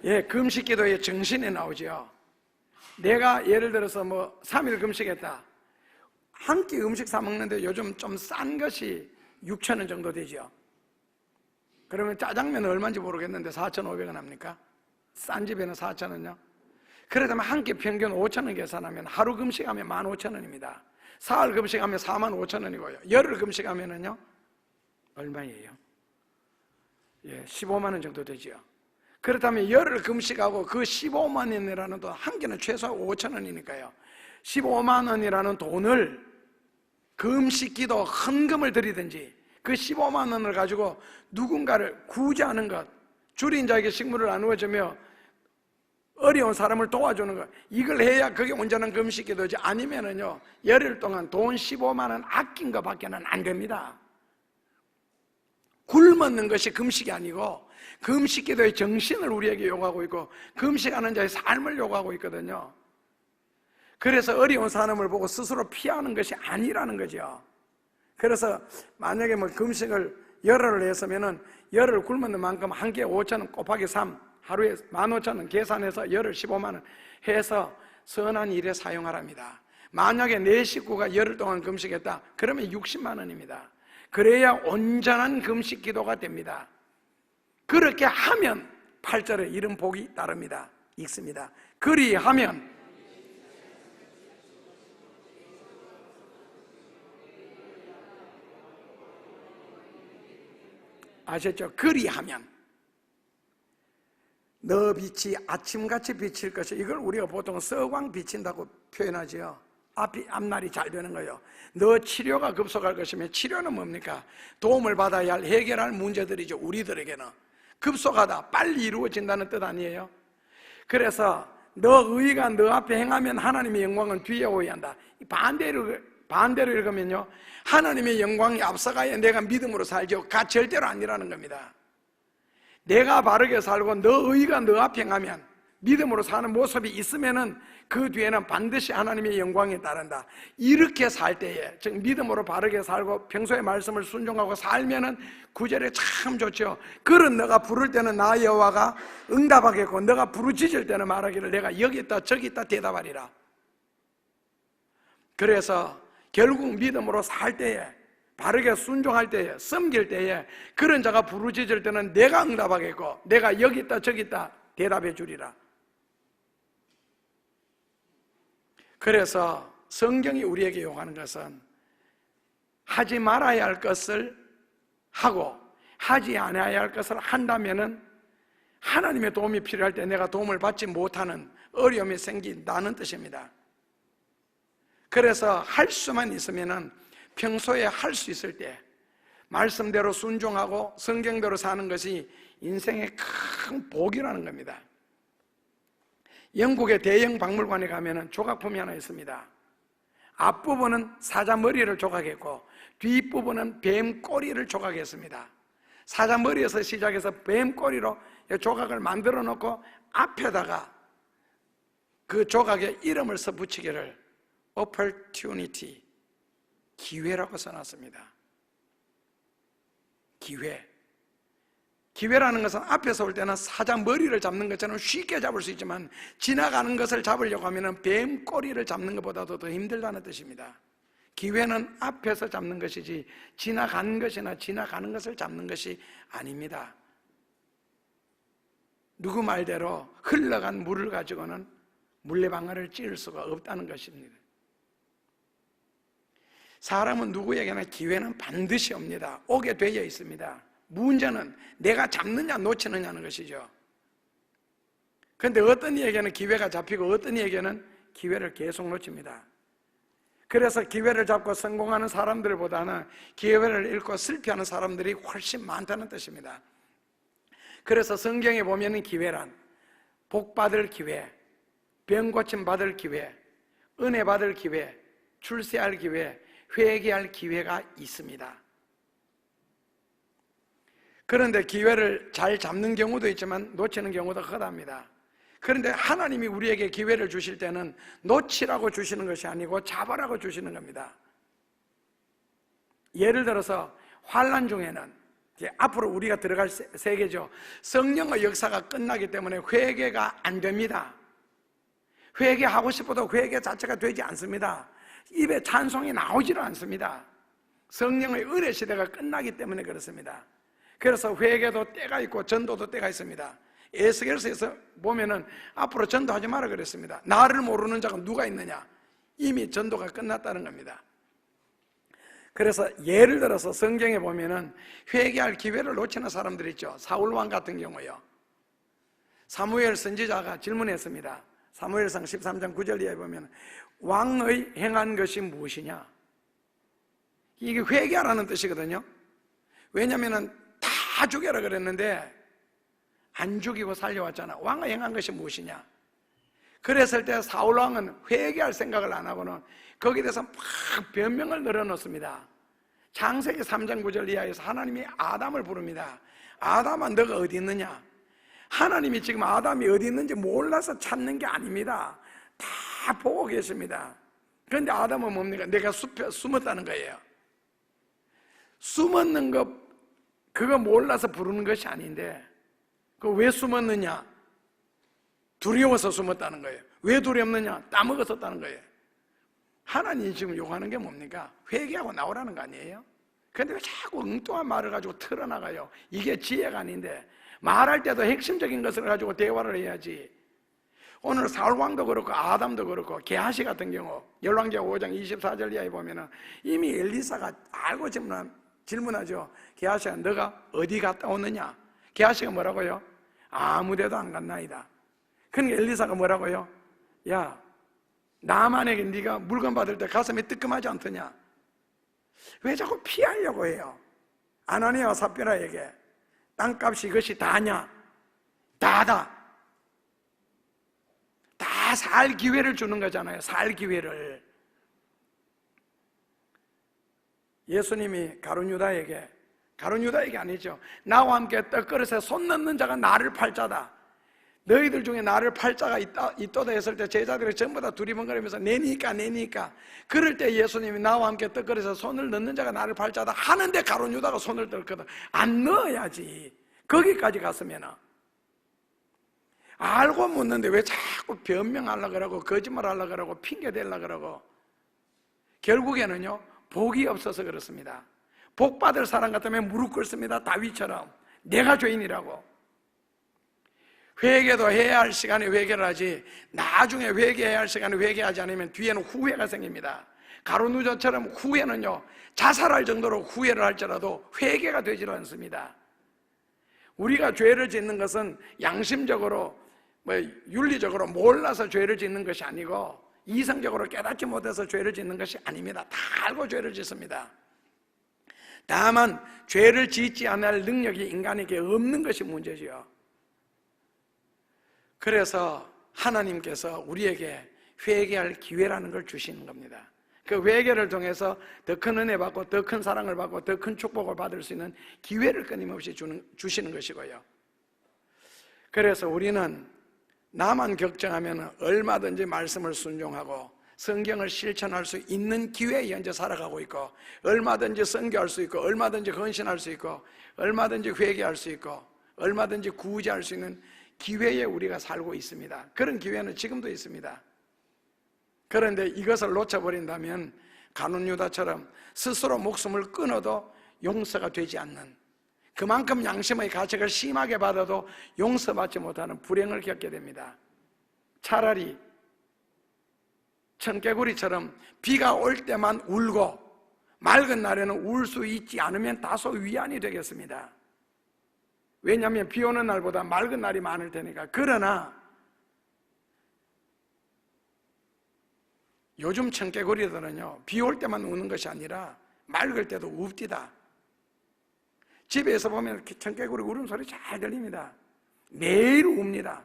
예, 금식기도의 정신에 나오죠. 내가 예를 들어서 3일 금식했다. 한 끼 음식 사 먹는데 요즘 좀 싼 것이 6,000원 정도 되죠. 그러면 짜장면은 얼마인지 모르겠는데 4,500원 합니까? 싼 집에는 4,000원요. 그렇다면 한 끼 평균 5,000원 계산하면 하루 금식하면 15,000원입니다. 사흘 금식하면 45,000원이고요. 열흘 금식하면은요 얼마예요? 예, 15만 원 정도 되죠. 그렇다면 열흘 금식하고 그 15만 원이라는 돈, 한 개는 최소 5,000원이니까요 15만 원이라는 돈을 금식기도 헌금을 드리든지 그 15만 원을 가지고 누군가를 구제하는 것, 줄인 자에게 식물을 나누어주며 어려운 사람을 도와주는 것, 이걸 해야 그게 온전한 금식기도지. 아니면은요 열흘 동안 돈 15만 원 아낀 것밖에는 안 됩니다. 굶었는 것이 금식이 아니고 금식기도의 정신을 우리에게 요구하고 있고 금식하는 자의 삶을 요구하고 있거든요. 그래서 어려운 사람을 보고 스스로 피하는 것이 아니라는 거죠. 그래서 만약에 뭐 금식을 열흘을 했으면은 열흘 굶는 만큼 한 끼에 5,000원 곱하기 3, 하루에 15,000원 계산해서 열흘 15만 원 해서 선한 일에 사용하랍니다. 만약에 내 식구가 열흘 동안 금식했다 그러면 60만 원입니다. 그래야 온전한 금식 기도가 됩니다. 그렇게 하면 8절에 이런 복이 따릅니다. 읽습니다. 그리하면 아셨죠? 그리하면 너 빛이 아침같이 비칠 것이, 이걸 우리가 보통 서광 비친다고 표현하지요. 앞날이 잘 되는 거예요. 너 치료가 급속할 것이면, 치료는 뭡니까? 도움을 받아야 할, 해결할 문제들이죠. 우리들에게는 급속하다, 빨리 이루어진다는 뜻 아니에요? 그래서 너 의가 너 앞에 행하면 하나님의 영광은 뒤에 오야 한다. 반대로 읽으면요, 하나님의 영광이 앞서가야 내가 믿음으로 살죠. 절대로 아니라는 겁니다. 내가 바르게 살고 너 의가 너 앞에 행하면, 믿음으로 사는 모습이 있으면은 그 뒤에는 반드시 하나님의 영광이 따른다. 이렇게 살 때에, 즉 믿음으로 바르게 살고 평소에 말씀을 순종하고 살면은 구절에 참 좋죠. 그런 너가 부를 때는 나 여호와가 응답하겠고, 너가 부르짖을 때는 말하기를 내가 여기 있다 저기 있다 대답하리라. 그래서 결국 믿음으로 살 때에, 바르게 순종할 때에, 섬길 때에 그런 자가 부르짖을 때는 내가 응답하겠고, 내가 여기 있다 저기 있다 대답해 주리라. 그래서 성경이 우리에게 요구하는 것은 하지 말아야 할 것을 하고 하지 않아야 할 것을 한다면은 하나님의 도움이 필요할 때 내가 도움을 받지 못하는 어려움이 생긴다는 뜻입니다. 그래서 할 수만 있으면은 평소에 할 수 있을 때 말씀대로 순종하고 성경대로 사는 것이 인생의 큰 복이라는 겁니다. 영국의 대형 박물관에 가면은 조각품이 하나 있습니다. 앞부분은 사자 머리를 조각했고 뒷부분은 뱀 꼬리를 조각했습니다. 사자 머리에서 시작해서 뱀 꼬리로 조각을 만들어 놓고 앞에다가 그 조각에 이름을 써 붙이기를 opportunity, 기회라고 써놨습니다. 기회라는 것은 앞에서 올 때는 사자 머리를 잡는 것처럼 쉽게 잡을 수 있지만 지나가는 것을 잡으려고 하면 뱀 꼬리를 잡는 것보다도 더 힘들다는 뜻입니다. 기회는 앞에서 잡는 것이지 지나간 것이나 지나가는 것을 잡는 것이 아닙니다. 누구 말대로 흘러간 물을 가지고는 물레방아를 찌를 수가 없다는 것입니다. 사람은 누구에게나 기회는 반드시 옵니다. 오게 되어 있습니다. 문제는 내가 잡느냐 놓치느냐는 것이죠. 그런데 어떤 이에게는 기회가 잡히고 어떤 이에게는 기회를 계속 놓칩니다. 그래서 기회를 잡고 성공하는 사람들보다는 기회를 잃고 실패하는 사람들이 훨씬 많다는 뜻입니다. 그래서 성경에 보면 기회란 복 받을 기회, 병 고침 받을 기회, 은혜 받을 기회, 출세할 기회, 회개할 기회가 있습니다. 그런데 기회를 잘 잡는 경우도 있지만 놓치는 경우도 크답니다. 그런데 하나님이 우리에게 기회를 주실 때는 놓치라고 주시는 것이 아니고 잡으라고 주시는 겁니다. 예를 들어서 환난 중에는 앞으로 우리가 들어갈 세계죠. 성령의 역사가 끝나기 때문에 회개가 안 됩니다. 회개하고 싶어도 회개 자체가 되지 않습니다. 입에 찬송이 나오지를 않습니다. 성령의 은혜 시대가 끝나기 때문에 그렇습니다. 그래서 회개도 때가 있고 전도도 때가 있습니다. 에스겔서에서 보면은 앞으로 전도하지 마라 그랬습니다. 나를 모르는 자가 누가 있느냐? 이미 전도가 끝났다는 겁니다. 그래서 예를 들어서 성경에 보면은 회개할 기회를 놓치는 사람들이 있죠. 사울왕 같은 경우요. 사무엘 선지자가 질문했습니다. 사무엘상 13장 9절 이하에 보면 왕의 행한 것이 무엇이냐? 이게 회개하라는 뜻이거든요. 왜냐하면 다 죽여라 그랬는데 안 죽이고 살려왔잖아. 왕의 행한 것이 무엇이냐? 그랬을 때 사울왕은 회개할 생각을 안 하고는 거기에 대해서 막 변명을 늘어놓습니다. 창세기 3장 9절 이하에서 하나님이 아담을 부릅니다. 아담아 너가 어디 있느냐? 하나님이 지금 아담이 어디 있는지 몰라서 찾는 게 아닙니다. 다 보고 계십니다. 그런데 아담은 뭡니까? 내가 숲에 숨었다는 거예요. 숨었는 것, 그거 몰라서 부르는 것이 아닌데, 그 왜 숨었느냐? 두려워서 숨었다는 거예요. 왜 두렵느냐? 따먹었었다는 거예요. 하나님이 지금 요구하는 게 뭡니까? 회개하고 나오라는 거 아니에요? 그런데 왜 자꾸 엉뚱한 말을 가지고 틀어나가요? 이게 지혜가 아닌데, 말할 때도 핵심적인 것을 가지고 대화를 해야지. 오늘 사울왕도 그렇고 아담도 그렇고 게하시 같은 경우 열왕기하 5장 24절 이하에 보면은 이미 엘리사가 알고 질문하죠. 게하시야, 너가 어디 갔다 오느냐? 게하시가 뭐라고요? 아무데도 안 갔나이다. 그러니까 엘리사가 뭐라고요? 야, 나만에게 네가 물건 받을 때 가슴이 뜨끔하지 않더냐? 왜 자꾸 피하려고 해요? 아나니아와 삽비라에게 땅값이 이것이 다냐? 다다. 다 살 기회를 주는 거잖아요. 살 기회를. 예수님이 가룟 유다에게 아니죠. 나와 함께 떡그릇에 손 넣는 자가 나를 팔 자다. 너희들 중에 나를 팔 자가 있도다 했을 때 제자들이 전부 다 두리번거리면서 내니까 그럴 때 예수님이 나와 함께 떡그릇에 손을 넣는 자가 나를 팔 자다 하는데 가룟 유다가 손을 들거든. 안 넣어야지. 거기까지 갔으면. 알고 묻는데 왜 자꾸 변명하려고 그러고 거짓말하려고 그러고 핑계대려고 그러고. 결국에는요, 복이 없어서 그렇습니다. 복 받을 사람 같으면 무릎 꿇습니다. 다윗처럼 내가 죄인이라고. 회개도 해야 할 시간에 회개를 하지, 나중에 회개해야 할 시간에 회개하지 않으면 뒤에는 후회가 생깁니다. 가룟 유다처럼 후회는요, 자살할 정도로 후회를 할지라도 회개가 되질 않습니다. 우리가 죄를 짓는 것은 양심적으로 윤리적으로 몰라서 죄를 짓는 것이 아니고 이성적으로 깨닫지 못해서 죄를 짓는 것이 아닙니다. 다 알고 죄를 짓습니다. 다만 죄를 짓지 않을 능력이 인간에게 없는 것이 문제지요. 그래서 하나님께서 우리에게 회개할 기회라는 걸 주시는 겁니다. 그 회개를 통해서 더 큰 은혜 받고 더 큰 사랑을 받고 더 큰 축복을 받을 수 있는 기회를 끊임없이 주시는 것이고요. 그래서 우리는 나만 걱정하면 얼마든지 말씀을 순종하고 성경을 실천할 수 있는 기회에 현재 살아가고 있고, 얼마든지 선교할 수 있고, 얼마든지 헌신할 수 있고, 얼마든지 회개할 수 있고, 얼마든지 구제할 수 있는 기회에 우리가 살고 있습니다. 그런 기회는 지금도 있습니다. 그런데 이것을 놓쳐버린다면 가룟 유다처럼 스스로 목숨을 끊어도 용서가 되지 않는, 그만큼 양심의 가책을 심하게 받아도 용서받지 못하는 불행을 겪게 됩니다. 차라리 청개구리처럼 비가 올 때만 울고 맑은 날에는 울 수 있지 않으면 다소 위안이 되겠습니다. 왜냐하면 비 오는 날보다 맑은 날이 많을 테니까. 그러나 요즘 청개구리들은요, 비 올 때만 우는 것이 아니라 맑을 때도 웁디다. 집에서 보면 청개구리 울음소리 잘 들립니다. 매일 웁니다.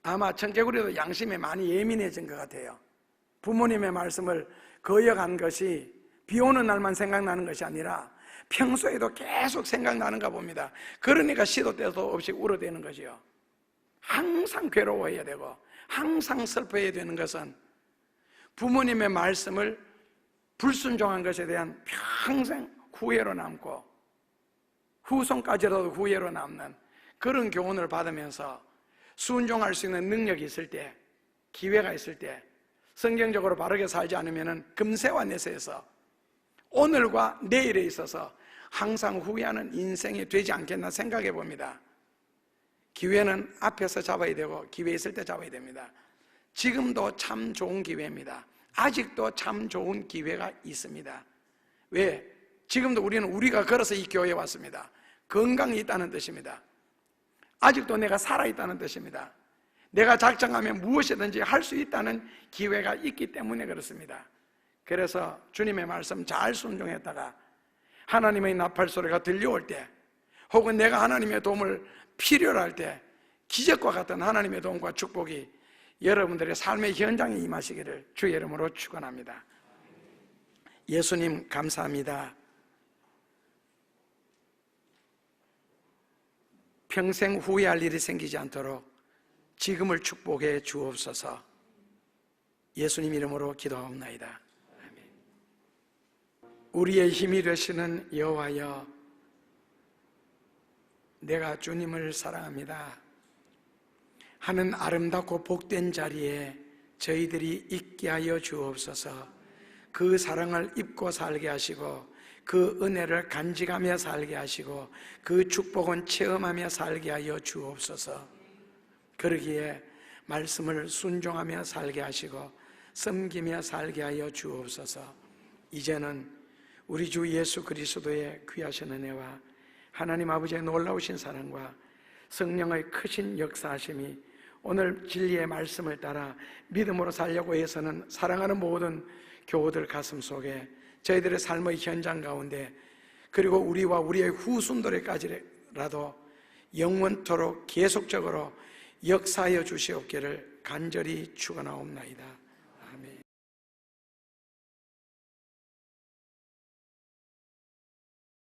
아마 청개구리도 양심에 많이 예민해진 것 같아요. 부모님의 말씀을 거역한 것이 비 오는 날만 생각나는 것이 아니라 평소에도 계속 생각나는가 봅니다. 그러니까 시도 때도 없이 울어대는 거지요. 항상 괴로워해야 되고 항상 슬퍼해야 되는 것은 부모님의 말씀을 불순종한 것에 대한 평생 후회로 남고 후손까지라도 후회로 남는 그런 교훈을 받으면서 순종할 수 있는 능력이 있을 때, 기회가 있을 때 성경적으로 바르게 살지 않으면 금세와 내세에서 오늘과 내일에 있어서 항상 후회하는 인생이 되지 않겠나 생각해 봅니다. 기회는 앞에서 잡아야 되고 기회 있을 때 잡아야 됩니다. 지금도 참 좋은 기회입니다. 아직도 참 좋은 기회가 있습니다. 왜? 지금도 우리가 걸어서 이 교회에 왔습니다. 건강이 있다는 뜻입니다. 아직도 내가 살아있다는 뜻입니다. 내가 작정하면 무엇이든지 할 수 있다는 기회가 있기 때문에 그렇습니다. 그래서 주님의 말씀 잘 순종했다가 하나님의 나팔 소리가 들려올 때, 혹은 내가 하나님의 도움을 필요로 할 때 기적과 같은 하나님의 도움과 축복이 여러분들의 삶의 현장에 임하시기를 주의 이름으로 축원합니다. 예수님 감사합니다. 평생 후회할 일이 생기지 않도록 지금을 축복해 주옵소서. 예수님 이름으로 기도하옵나이다. 아멘. 우리의 힘이 되시는 여호와여, 내가 주님을 사랑합니다 하는 아름답고 복된 자리에 저희들이 있게 하여 주옵소서. 그 사랑을 입고 살게 하시고 그 은혜를 간직하며 살게 하시고 그 축복은 체험하며 살게 하여 주옵소서. 그러기에 말씀을 순종하며 살게 하시고 섬기며 살게 하여 주옵소서. 이제는 우리 주 예수 그리스도의 귀하신 은혜와 하나님 아버지의 놀라우신 사랑과 성령의 크신 역사하심이 오늘 진리의 말씀을 따라 믿음으로 살려고 해서는 사랑하는 모든 교우들 가슴 속에, 저희들의 삶의 현장 가운데, 그리고 우리와 우리의 후손들에까지라도 영원토록 계속적으로 역사하여 주시옵기를 간절히 축원하옵나이다.